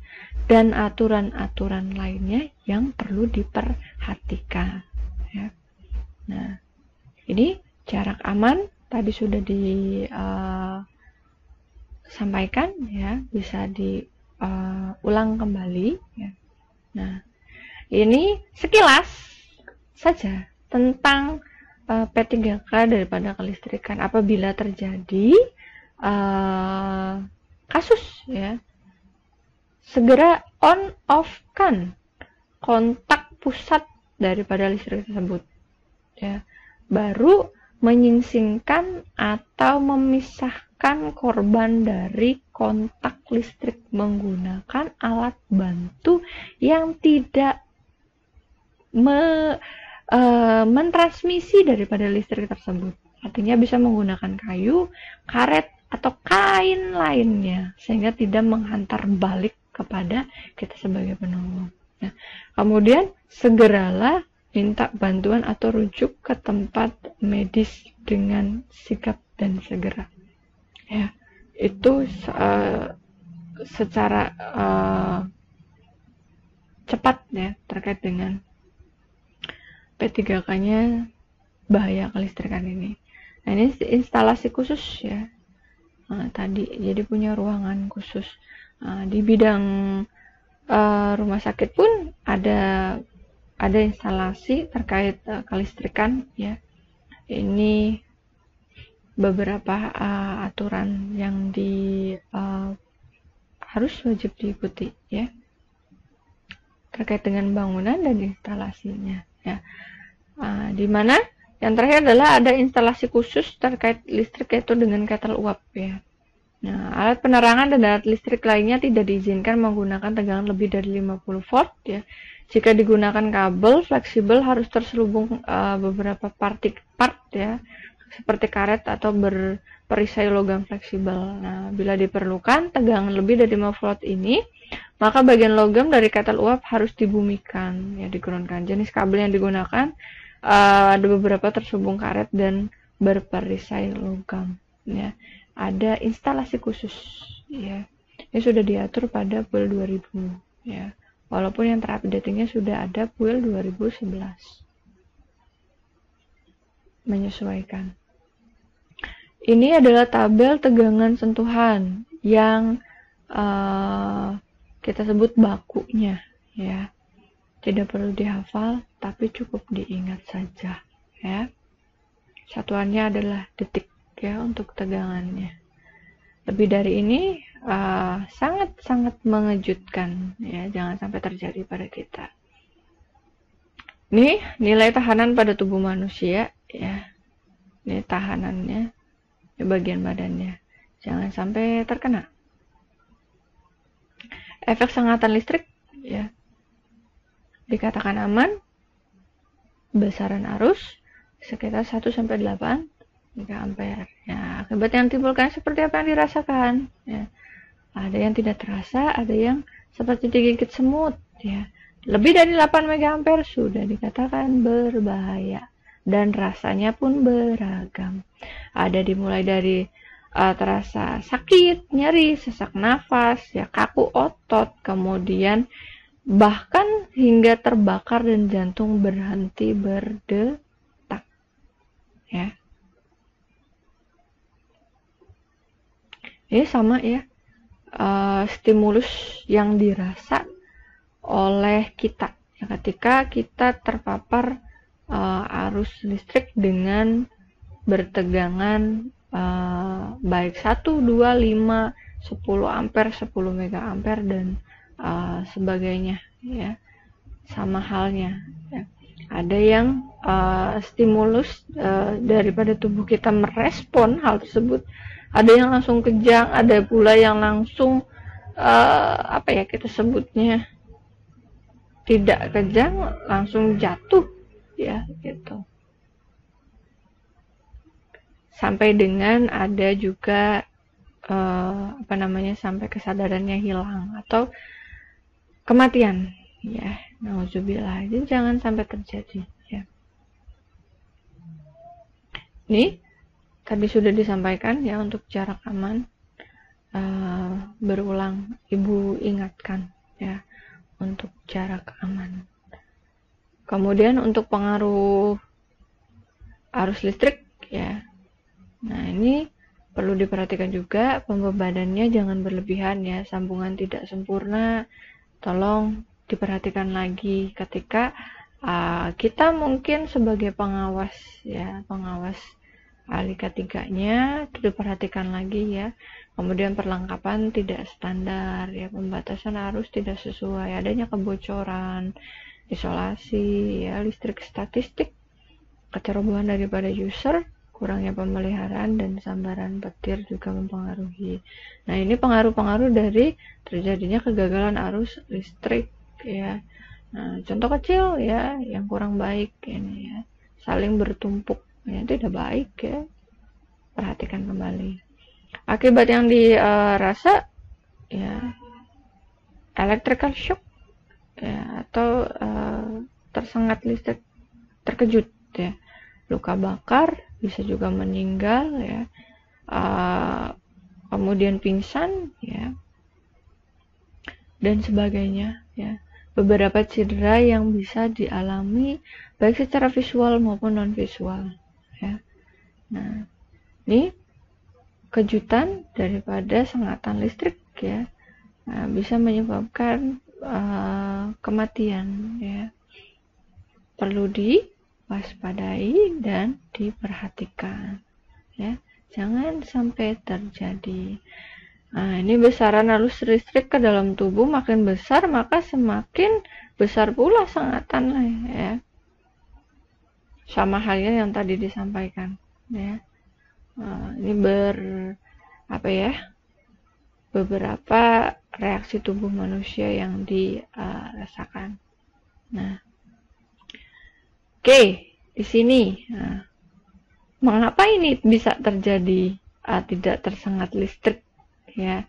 dan aturan-aturan lainnya yang perlu diperhatikan ya. Nah, ini jarak aman tadi sudah disampaikan ya, bisa diulang kembali ya. Nah, ini sekilas saja tentang P3K daripada kelistrikan. Apabila terjadi kasus ya, segera on off kan kontak pusat daripada listrik tersebut ya, baru menyingsingkan atau memisahkan korban dari kontak listrik menggunakan alat bantu yang tidak mentransmisi daripada listrik tersebut. Artinya bisa menggunakan kayu, karet, atau kain lainnya sehingga tidak menghantar balik kepada kita sebagai penolong. Nah, kemudian segeralah minta bantuan atau rujuk ke tempat medis dengan sigap dan segera. Ya, itu secara cepat ya terkait dengan P3K-nya bahaya kelistrikan ini. Nah, ini instalasi khusus ya. Tadi jadi punya ruangan khusus. Di bidang rumah sakit pun ada instalasi terkait kelistrikan ya. Ini beberapa aturan yang harus wajib diikuti ya terkait dengan bangunan dan instalasinya ya. Di mana yang terakhir adalah ada instalasi khusus terkait listrik yaitu dengan kettle uap ya. Nah, alat penerangan dan alat listrik lainnya tidak diizinkan menggunakan tegangan lebih dari 50 volt ya. Jika digunakan kabel fleksibel harus terselubung beberapa part ya, seperti karet atau berperisai logam fleksibel. Nah, bila diperlukan tegangan lebih dari 5 volt ini, maka bagian logam dari kettle uap harus dibumikan ya, digroundkan. Jenis kabel yang digunakan ada beberapa terselubung karet dan berperisai logam ya. Ada instalasi khusus ya. Ini sudah diatur pada PUIL 2000 ya. Walaupun yang terupdate-nya sudah ada PUIL 2011. Menyesuaikan. Ini adalah tabel tegangan sentuhan yang kita sebut bakunya ya. Tidak perlu dihafal, tapi cukup diingat saja ya. Satuannya adalah detik ya untuk tegangannya. Lebih dari ini sangat-sangat mengejutkan ya, jangan sampai terjadi pada kita. Ini nilai tahanan pada tubuh manusia ya. Ini tahanannya di bagian badannya. Jangan sampai terkena. Efek sengatan listrik ya. Dikatakan aman. Besaran arus sekitar 1 sampai 8 ampere. Ya, akibat yang timbulkan seperti apa yang dirasakan ya. Ada yang tidak terasa, ada yang seperti digigit semut ya. Lebih dari 8 mA sudah dikatakan berbahaya dan rasanya pun beragam. Ada dimulai dari terasa sakit, nyeri, sesak nafas, ya kaku otot, kemudian bahkan hingga terbakar dan jantung berhenti berdetak ya. Ini sama ya, stimulus yang dirasa oleh kita ya, ketika kita terpapar arus listrik dengan bertegangan baik 1, 2, 5, 10 ampere, 10 mega ampere dan sebagainya ya. Sama halnya ya. Ada yang stimulus daripada tubuh kita merespon hal tersebut, ada yang langsung kejang, ada pula yang langsung apa ya kita sebutnya tidak kejang, langsung jatuh ya gitu. Sampai dengan ada juga apa namanya, sampai kesadarannya hilang atau kematian ya. Nauzubillah, jadi jangan sampai terjadi ya. Ini tadi sudah disampaikan ya untuk jarak aman. Berulang Ibu ingatkan ya untuk jarak aman. Kemudian untuk pengaruh arus listrik ya. Nah, ini perlu diperhatikan juga, pembebanannya jangan berlebihan ya, sambungan tidak sempurna tolong diperhatikan lagi ketika kita mungkin sebagai pengawas ya, pengawas ahli ketiganya, diperhatikan lagi ya. Kemudian perlengkapan tidak standar ya, pembatasan arus tidak sesuai, adanya kebocoran, isolasi ya, listrik statistik, kecerobohan daripada user, kurangnya pemeliharaan dan sambaran petir juga mempengaruhi. Nah, ini pengaruh-pengaruh dari terjadinya kegagalan arus listrik ya. Nah, contoh kecil ya yang kurang baik ini ya, saling bertumpuk ya, tidak baik ya. Perhatikan kembali. Akibat yang dirasa ya electrical shock ya, atau tersengat listrik, terkejut ya, luka bakar, bisa juga meninggal ya, kemudian pingsan ya, dan sebagainya ya. Beberapa cedera yang bisa dialami baik secara visual maupun non visual ya. Nah, ini kejutan daripada sengatan listrik ya, nah, bisa menyebabkan kematian ya. Perlu diwaspadai dan diperhatikan ya, jangan sampai terjadi. Nah, ini besaran arus listrik ke dalam tubuh makin besar, maka semakin besar pula sengatan ya. Sama halnya yang tadi disampaikan ya. Ini beberapa reaksi tubuh manusia yang dirasakan. Nah, oke, di sini mengapa ini bisa terjadi tidak tersengat listrik ya.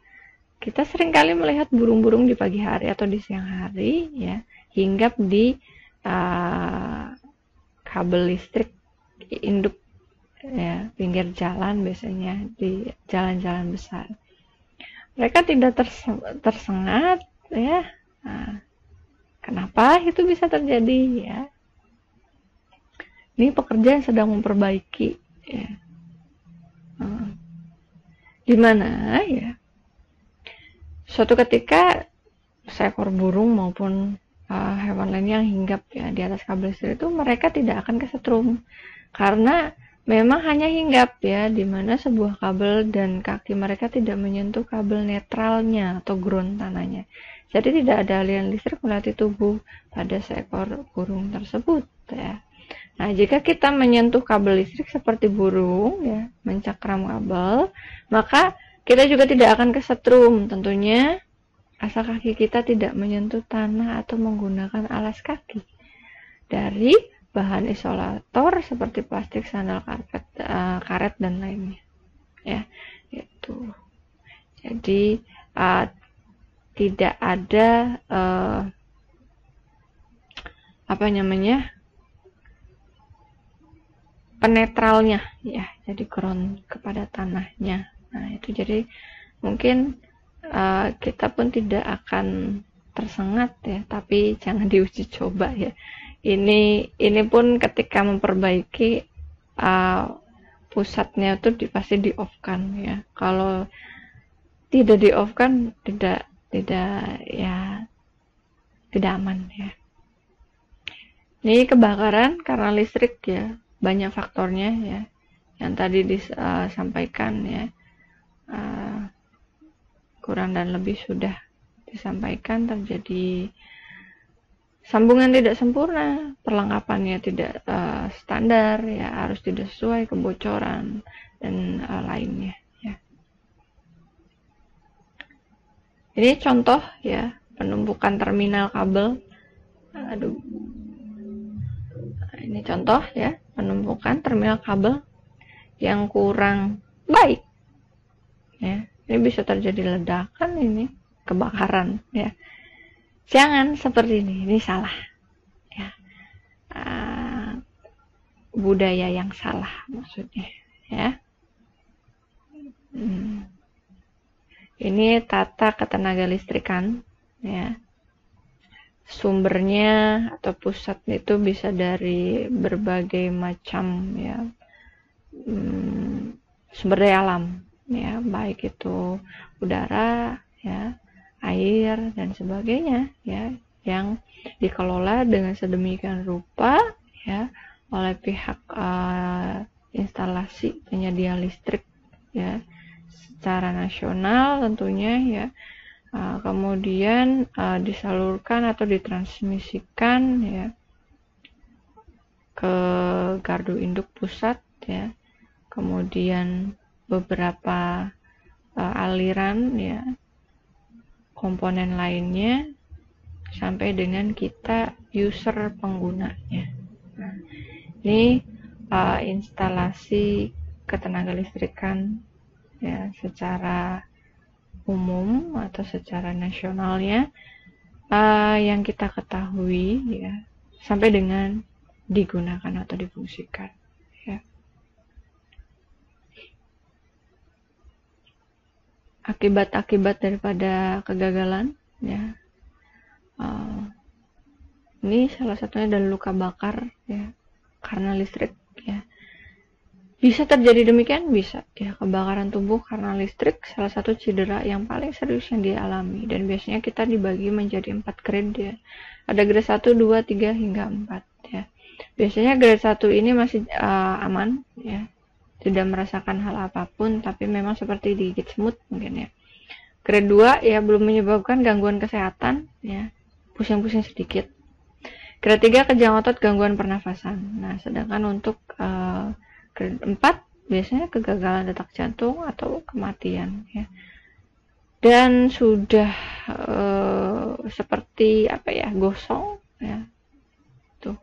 Kita seringkali melihat burung-burung di pagi hari atau di siang hari ya, hinggap di kabel listrik induk ya, pinggir jalan, biasanya di jalan-jalan besar. Mereka tidak tersengat ya. Nah, kenapa itu bisa terjadi ya? Ini pekerja yang sedang memperbaiki ya. Di mana ya, suatu ketika seekor burung maupun hewan lain yang hinggap ya di atas kabel listrik itu, mereka tidak akan kesetrum karena memang hanya hinggap ya, di mana sebuah kabel dan kaki mereka tidak menyentuh kabel netralnya atau ground tanahnya. Jadi tidak ada aliran listrik melewati tubuh pada seekor burung tersebut ya. Nah, jika kita menyentuh kabel listrik seperti burung ya, mencakram kabel, maka kita juga tidak akan kesetrum tentunya, asal kaki kita tidak menyentuh tanah atau menggunakan alas kaki dari bahan isolator seperti plastik, sandal, karpet, karet dan lainnya ya. Itu jadi tidak ada penetralnya ya, jadi ground kepada tanahnya. Nah, itu jadi mungkin kita pun tidak akan tersengat ya, tapi jangan diuji coba ya. Ini pun ketika memperbaiki pusatnya tuh pasti di off kan ya. Kalau tidak di off kan tidak ya tidak aman ya. Ini kebakaran karena listrik ya, banyak faktornya ya. Yang tadi disampaikan ya, kurang dan lebih sudah disampaikan. Terjadi sambungan tidak sempurna, perlengkapannya tidak standar ya, harus tidak sesuai, kebocoran dan lainnya ya. Ini contoh ya, penumpukan terminal kabel. Ini contoh ya, penumpukan terminal kabel yang kurang baik ya. Ini bisa terjadi ledakan, ini kebakaran ya. Jangan seperti ini salah ya. Budaya yang salah maksudnya ya. Ini tata ketenaga listrikan ya. Sumbernya atau pusat itu bisa dari berbagai macam ya, sumber daya alam ya, baik itu udara ya, air dan sebagainya ya, yang dikelola dengan sedemikian rupa ya oleh pihak instalasi penyedia listrik ya secara nasional tentunya ya. Kemudian disalurkan atau ditransmisikan ya ke gardu induk pusat ya, kemudian beberapa aliran ya, komponen lainnya sampai dengan kita user penggunanya. Nah, ini instalasi ketenaga listrikan ya secara umum atau secara nasionalnya yang kita ketahui ya, sampai dengan digunakan atau difungsikan ya. Akibat-akibat daripada kegagalan ya, ini salah satunya adalah luka bakar ya karena listrik ya. Bisa terjadi demikian, bisa ya, kebakaran tubuh karena listrik salah satu cedera yang paling serius yang dialami, dan biasanya kita dibagi menjadi 4 grade ya. Ada grade 1, 2, 3 hingga 4 ya. Biasanya grade 1 ini masih aman ya, tidak merasakan hal apapun, tapi memang seperti digigit semut mungkin ya. Grade 2 ya belum menyebabkan gangguan kesehatan ya, pusing-pusing sedikit. Grade 3 kejang otot, gangguan pernafasan. Nah, sedangkan untuk grade 4 biasanya kegagalan detak jantung atau kematian ya. Dan sudah seperti apa ya, gosong ya. Tuh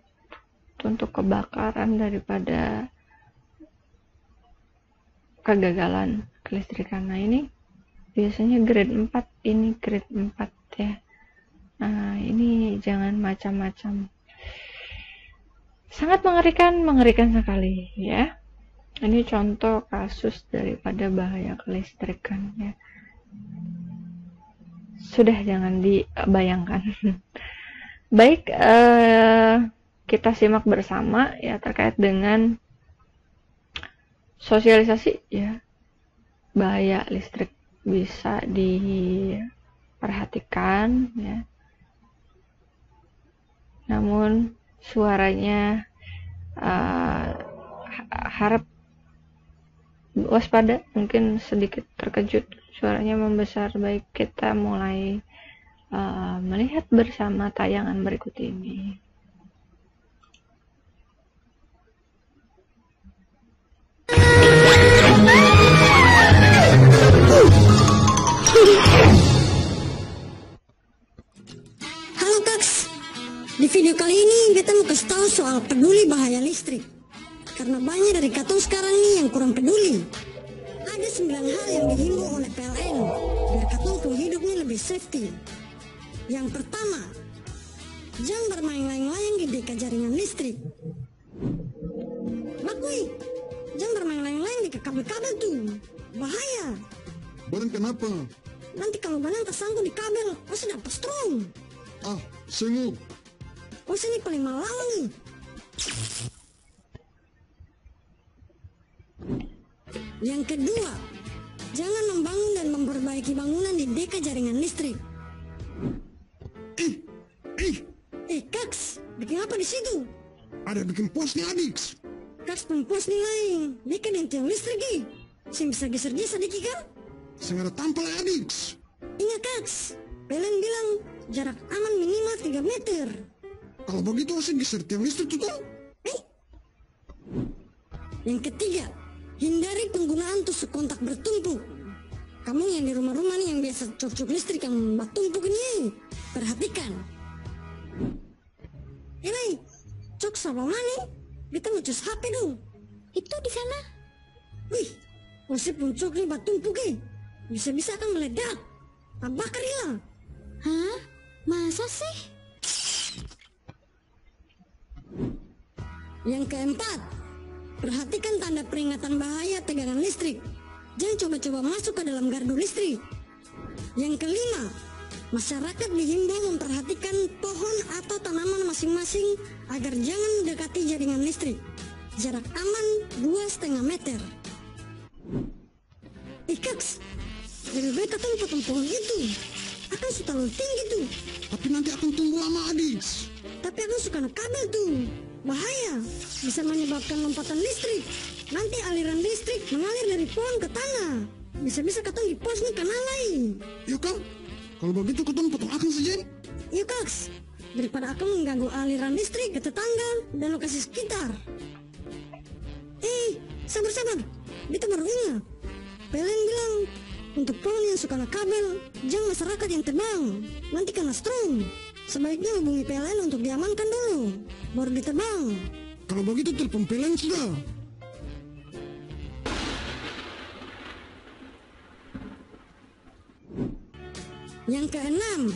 untuk kebakaran daripada kegagalan kelistrikan. Nah, ini biasanya grade 4, ini grade 4 ya. Nah, ini jangan macam-macam. Sangat mengerikan sekali ya. Ini contoh kasus daripada bahaya kelistrikan ya. Sudah jangan dibayangkan. Baik, kita simak bersama ya terkait dengan sosialisasi ya bahaya listrik, bisa diperhatikan ya. Namun suaranya harap waspada, mungkin sedikit terkejut suaranya membesar. Baik, kita mulai melihat bersama tayangan berikut ini. Halo Kaks, di video kali ini kita mau kasih tahu soal peduli bahaya listrik. Karena banyak dari katong sekarang nih yang kurang peduli. Ada 9 hal yang dihimbau oleh PLN biar katong tuh hidupnya lebih safety. Yang pertama, jangan bermain layang-layang di dekat jaringan listrik. Bakui, jangan bermain layang-layang di kabel-kabel tuh, bahaya. Barang kenapa? Nanti kalau banang tersangkut di kabel, pasti dapat strong. Senguk. Sini paling malang nih. Yang kedua, jangan membangun dan memperbaiki bangunan di dekat jaringan listrik. Kaks, bikin apa di situ? Ada bikin pos nih adik. Kaks pempos nih lain, bikin yang tiang listrik sing bisa geser-geser dikit kan? Sengaja tampil adik. Ingat Kaks, Pelen bilang jarak aman minimal 3 meter. Kalau begitu saya geser tiang listrik tuh. Yang ketiga, hindari penggunaan tusuk kontak bertumpuk. Kamu yang di rumah-rumah nih yang biasa cok-cok listrik yang bertumpuk ini, perhatikan. Ini, cok sama mana? Kita ngecus HP dong. Itu di sana. Wih, masih pun cok nih bertumpuk bisa-bisa akan meledak. Bakar hilang. Hah? Masa sih? Yang keempat, perhatikan tanda peringatan bahaya tegangan listrik. Jangan coba-coba masuk ke dalam gardu listrik. Yang kelima, masyarakat dihimbau memperhatikan pohon atau tanaman masing-masing agar jangan mendekati jaringan listrik. Jarak aman 2,5 meter. Kaks, lebih baik kita potong pohon itu. Akan terlalu tinggi tuh. Tapi nanti akan tunggu lama adik. Tapi aku suka kabel tuh. Bahaya, bisa menyebabkan lompatan listrik. Nanti aliran listrik mengalir dari pohon ke tanah. Bisa-bisa ketemu di pos nih kanal lain. Yuk kang, kalau begitu ketemu potong akang saja. Yuk Kaks, daripada aku mengganggu aliran listrik ke tetangga dan lokasi sekitar. Sabar-sabar, kita baru ingat. Pelen bilang, untuk pohon yang suka kabel, jangan masyarakat yang tebang. Nanti kena strom. Sebaiknya hubungi PLN untuk diamankan dulu, baru ditebang. Kalau begitu telepon PLN sudah. Yang keenam,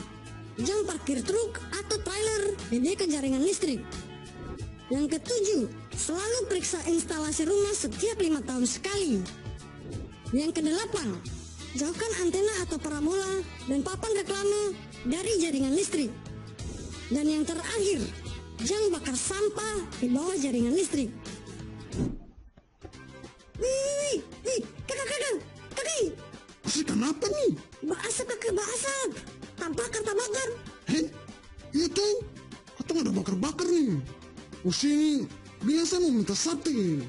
jangan parkir truk atau trailer di dekat jaringan listrik. Yang ketujuh, selalu periksa instalasi rumah setiap 5 tahun sekali. Yang kedelapan, jauhkan antena atau parabola dan papan reklame dari jaringan listrik. Dan yang terakhir, jangan bakar sampah di bawah jaringan listrik. Wih, kakak. Masih kenapa nih? Basap kakak, basap. Tak bakar. Itu, atau ada bakar-bakar nih. Pusing, biasa mau minta sate.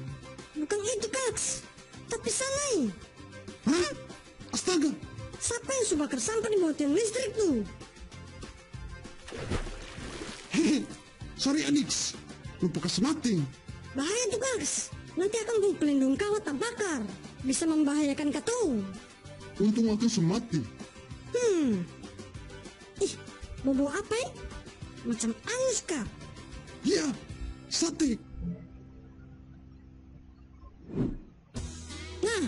Bukan itu Kaks, tapi sana. Hah? Astaga. Siapa yang suka bakar sampah di bawah tiang listrik tuh? Sorry adik, lupa kasih mati. Bahaya tuh Kaks, nanti akan bawa pelindung kawat tak bakar. Bisa membahayakan kau. Untung aku semati. Bobo apa ya? Macam anus kah? Ya, sate. Nah,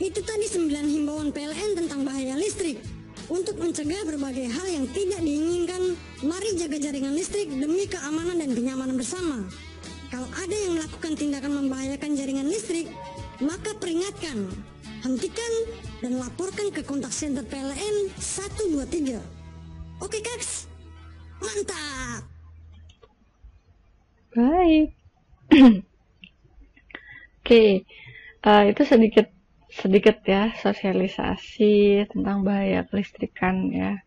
itu tadi 9 himbauan PLN tentang bahaya listrik. Untuk mencegah berbagai hal yang tidak diinginkan, mari jaga jaringan listrik demi keamanan dan kenyamanan bersama. Kalau ada yang melakukan tindakan membahayakan jaringan listrik, maka peringatkan, hentikan, dan laporkan ke kontak center PLN 123. Oke Kaks, mantap. Baik. Oke, itu sedikit ya sosialisasi tentang bahaya kelistrikan ya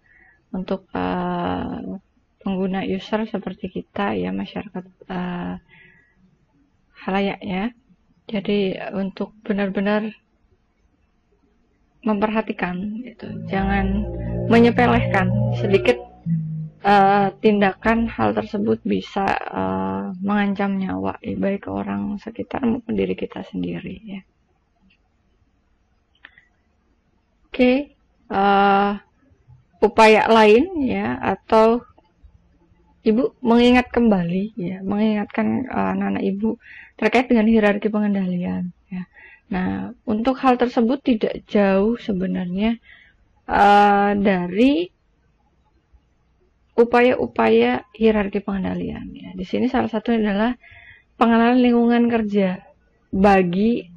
untuk pengguna user seperti kita ya, masyarakat halayak ya. Jadi untuk benar-benar memperhatikan gitu, jangan menyepelekan sedikit tindakan hal tersebut bisa mengancam nyawa baik orang sekitar maupun diri kita sendiri ya. Oke, upaya lain ya, atau ibu mengingatkan anak-anak ibu terkait dengan hierarki pengendalian ya. Nah, untuk hal tersebut tidak jauh sebenarnya dari upaya-upaya hierarki pengendalian ya. Di sini salah satunya adalah pengenalan lingkungan kerja bagi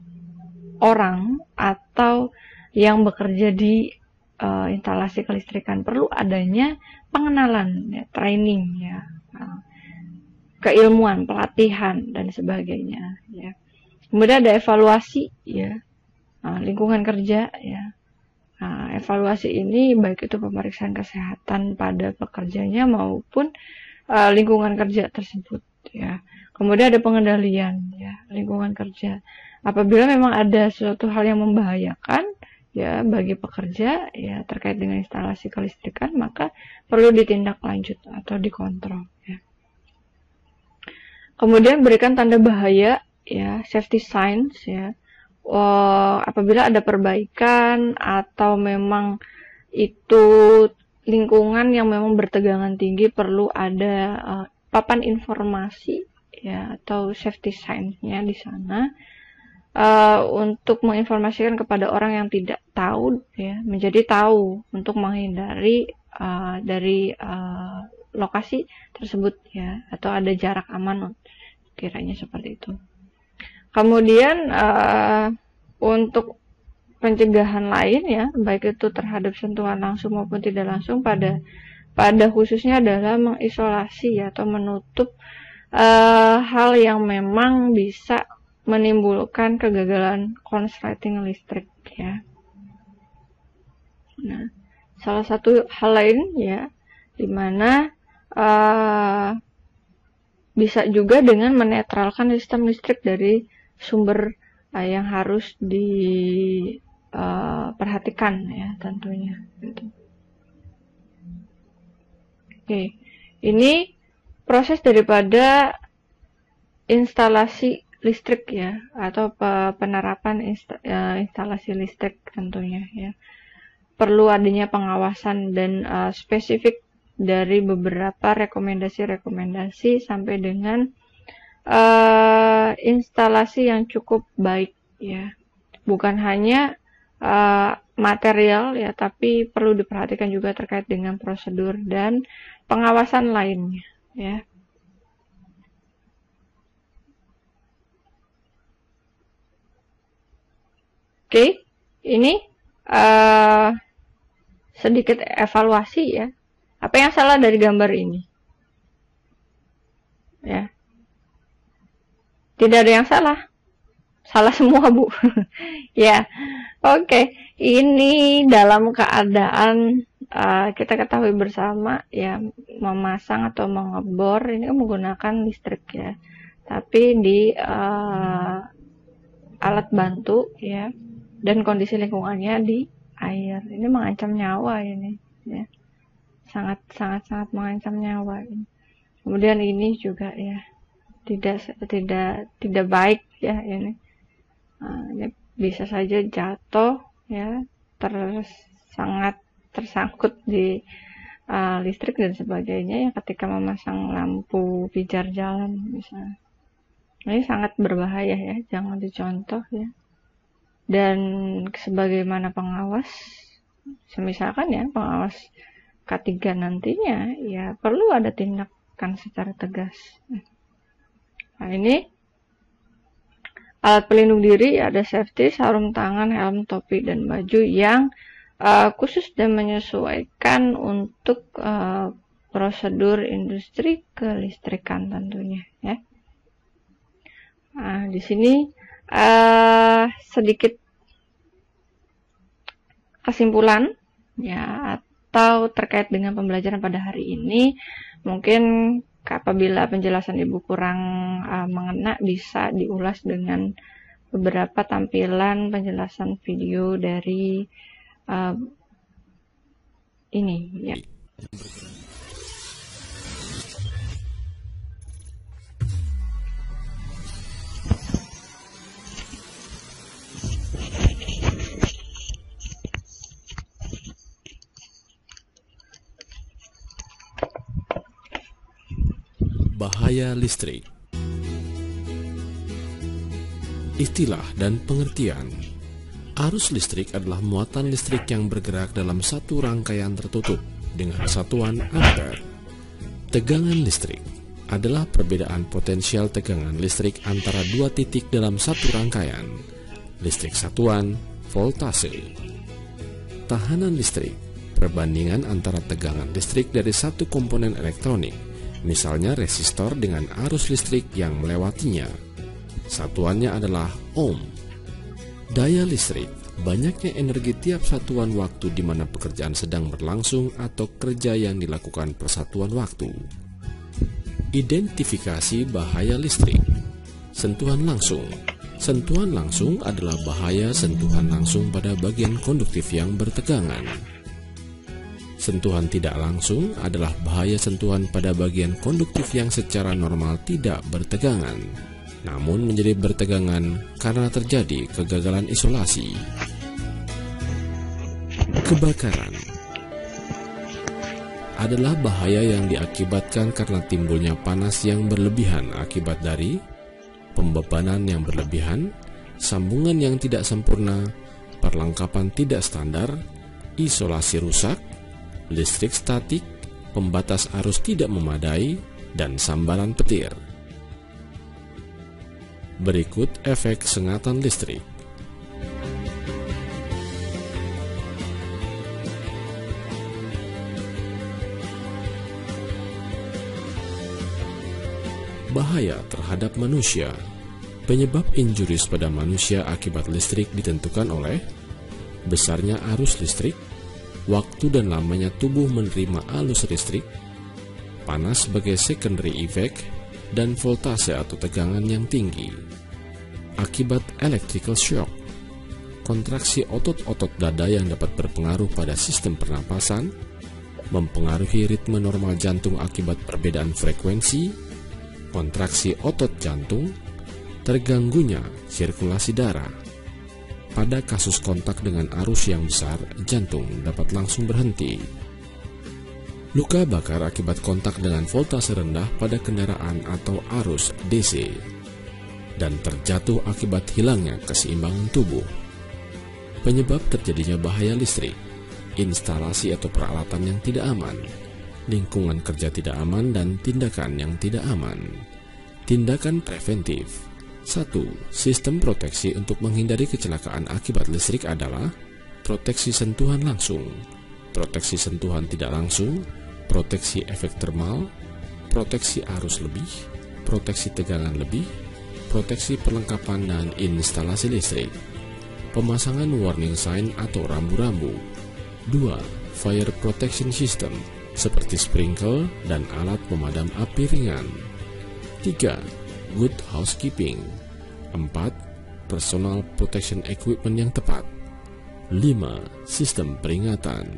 orang atau yang bekerja di instalasi kelistrikan. Perlu adanya pengenalan ya, training ya, keilmuan, pelatihan dan sebagainya ya. Kemudian ada evaluasi ya, lingkungan kerja ya. Evaluasi ini baik itu pemeriksaan kesehatan pada pekerjanya maupun lingkungan kerja tersebut ya. Kemudian ada pengendalian ya lingkungan kerja. Apabila memang ada suatu hal yang membahayakan ya bagi pekerja ya terkait dengan instalasi kelistrikan, maka perlu ditindak lanjut atau dikontrol ya. Kemudian berikan tanda bahaya ya, safety signs ya. Apabila ada perbaikan atau memang itu lingkungan yang memang bertegangan tinggi, perlu ada papan informasi ya atau safety signs-nya di sana untuk menginformasikan kepada orang yang tidak tahu ya, menjadi tahu untuk menghindari dari lokasi tersebut ya, atau ada jarak aman kiranya seperti itu. Kemudian untuk pencegahan lain ya, baik itu terhadap sentuhan langsung maupun tidak langsung, pada khususnya adalah mengisolasi atau menutup hal yang memang bisa menimbulkan kegagalan konsleting listrik ya. Nah, salah satu hal lain ya, dimana bisa juga dengan menetralkan sistem listrik dari sumber yang harus diperhatikan ya tentunya. Gitu. Oke, ini proses daripada instalasi listrik ya, atau penerapan instalasi listrik tentunya ya. Perlu adanya pengawasan dan spesifik dari beberapa rekomendasi sampai dengan instalasi yang cukup baik ya, bukan hanya material ya, tapi perlu diperhatikan juga terkait dengan prosedur dan pengawasan lainnya ya. Oke, ini sedikit evaluasi ya. Apa yang salah dari gambar ini? Ya. Tidak ada yang salah. Salah semua, Bu. Ya. Oke. Ini dalam keadaan kita ketahui bersama ya, memasang atau mengebor ini menggunakan listrik ya. Tapi di alat bantu ya, dan kondisi lingkungannya di air. Ini mengancam nyawa ini ya. Sangat mengancam nyawa ini. Kemudian ini juga ya tidak baik ya ini. Ini bisa saja jatuh ya, sangat tersangkut di listrik dan sebagainya ya, ketika memasang lampu pijar jalan misalnya. Ini sangat berbahaya ya, jangan dicontoh ya. Dan sebagaimana pengawas, semisalkan ya pengawas K3 nantinya ya perlu ada tindakan secara tegas. Nah, ini alat pelindung diri, ada safety, sarung tangan, helm, topi, dan baju yang khusus dan menyesuaikan untuk prosedur industri kelistrikan tentunya ya. Nah, di sini sedikit kesimpulan ya, atau terkait dengan pembelajaran pada hari ini. Mungkin apabila penjelasan Ibu kurang mengena, bisa diulas dengan beberapa tampilan penjelasan video dari ini ya. Bahaya listrik. Istilah dan pengertian. Arus listrik adalah muatan listrik yang bergerak dalam satu rangkaian tertutup dengan satuan ampere. Tegangan listrik adalah perbedaan potensial tegangan listrik antara dua titik dalam satu rangkaian. Listrik satuan, voltase. Tahanan listrik, perbandingan antara tegangan listrik dari satu komponen elektronik, misalnya resistor dengan arus listrik yang melewatinya. Satuannya adalah ohm. Daya listrik, banyaknya energi tiap satuan waktu di mana pekerjaan sedang berlangsung atau kerja yang dilakukan per satuan waktu. Identifikasi bahaya listrik. Sentuhan langsung. Sentuhan langsung adalah bahaya sentuhan langsung pada bagian konduktif yang bertegangan. Sentuhan tidak langsung adalah bahaya sentuhan pada bagian konduktif yang secara normal tidak bertegangan, namun menjadi bertegangan karena terjadi kegagalan isolasi. Kebakaran adalah bahaya yang diakibatkan karena timbulnya panas yang berlebihan akibat dari pembebanan yang berlebihan, sambungan yang tidak sempurna, perlengkapan tidak standar, isolasi rusak, listrik statik, pembatas arus tidak memadai, dan sambaran petir. Berikut efek sengatan listrik. Bahaya terhadap manusia. Penyebab injuries pada manusia akibat listrik ditentukan oleh besarnya arus listrik, waktu dan lamanya tubuh menerima arus listrik, panas sebagai secondary effect, dan voltase atau tegangan yang tinggi. Akibat electrical shock, kontraksi otot-otot dada yang dapat berpengaruh pada sistem pernapasan, mempengaruhi ritme normal jantung akibat perbedaan frekuensi, kontraksi otot jantung, terganggunya sirkulasi darah. Pada kasus kontak dengan arus yang besar, jantung dapat langsung berhenti. Luka bakar akibat kontak dengan voltase rendah pada kendaraan atau arus DC, dan terjatuh akibat hilangnya keseimbangan tubuh. Penyebab terjadinya bahaya listrik, instalasi atau peralatan yang tidak aman, lingkungan kerja tidak aman, dan tindakan yang tidak aman. Tindakan preventif. 1. Sistem proteksi untuk menghindari kecelakaan akibat listrik adalah proteksi sentuhan langsung, proteksi sentuhan tidak langsung, proteksi efek termal, proteksi arus lebih, proteksi tegangan lebih, proteksi perlengkapan dan instalasi listrik, pemasangan warning sign atau rambu-rambu. 2. Fire protection system seperti sprinkler dan alat pemadam api ringan. 3. Good housekeeping. 4. Personal protection equipment yang tepat. 5. Sistem peringatan,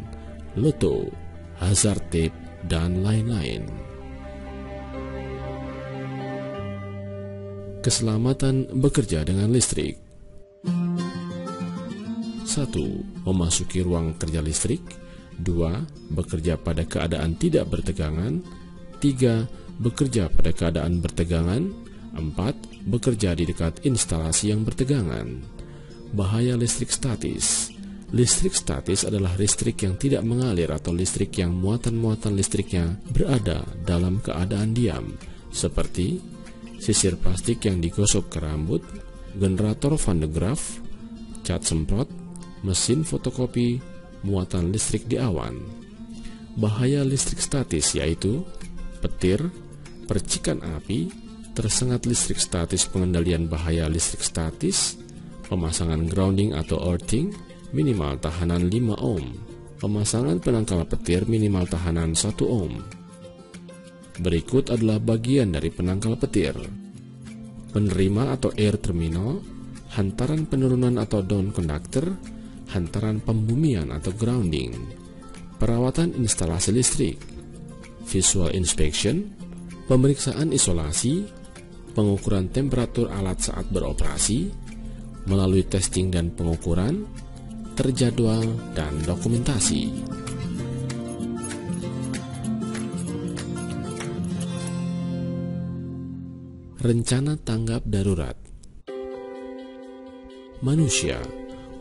loto, hazard tape, dan lain-lain. Keselamatan bekerja dengan listrik. 1. Memasuki ruang kerja listrik. 2. Bekerja pada keadaan tidak bertegangan. 3. Bekerja pada keadaan bertegangan. 4. Bekerja di dekat instalasi yang bertegangan. Bahaya listrik statis. Listrik statis adalah listrik yang tidak mengalir atau listrik yang muatan-muatan listriknya berada dalam keadaan diam, seperti sisir plastik yang digosok ke rambut, generator Van de Graaff, cat semprot, mesin fotokopi, muatan listrik di awan. Bahaya listrik statis yaitu petir, percikan api, tersengat listrik statis. Pengendalian bahaya listrik statis: pemasangan grounding atau earthing minimal tahanan 5 ohm, pemasangan penangkal petir minimal tahanan 1 ohm. Berikut adalah bagian dari penangkal petir: penerima atau air terminal, hantaran penurunan atau down conductor, hantaran pembumian atau grounding, perawatan instalasi listrik, visual inspection, pemeriksaan isolasi, pengukuran temperatur alat saat beroperasi, melalui testing dan pengukuran, terjadwal, dan dokumentasi. Rencana tanggap darurat. Manusia,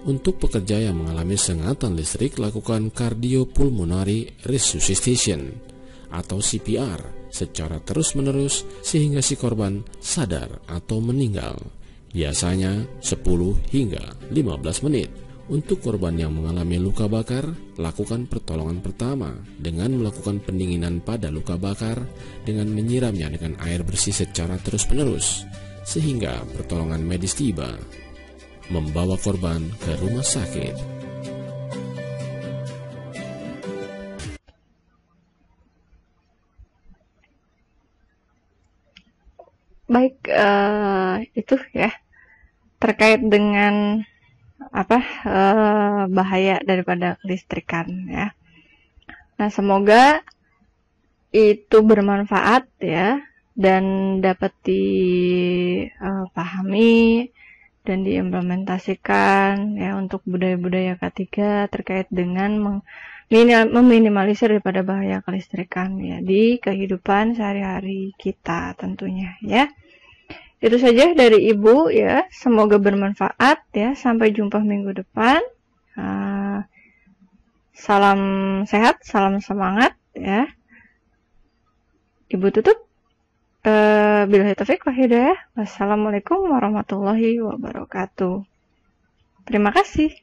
untuk pekerja yang mengalami sengatan listrik, lakukan cardiopulmonary resuscitation atau CPR secara terus-menerus sehingga si korban sadar atau meninggal, biasanya 10 hingga 15 menit. Untuk korban yang mengalami luka bakar, lakukan pertolongan pertama dengan melakukan pendinginan pada luka bakar dengan menyiramnya dengan air bersih secara terus-menerus sehingga pertolongan medis tiba. membawa korban ke rumah sakit. Baik, itu ya terkait dengan bahaya daripada kelistrikan ya. Nah, semoga itu bermanfaat ya dan dapat dipahami dan diimplementasikan ya untuk budaya-budaya K3 terkait dengan meminimalisir daripada bahaya kelistrikan ya di kehidupan sehari-hari kita tentunya ya. Itu saja dari Ibu ya, semoga bermanfaat ya. Sampai jumpa minggu depan. Salam sehat, salam semangat ya. Ibu tutup. Billahi taufiq wal hidayah. Wassalamualaikum warahmatullahi wabarakatuh. Terima kasih.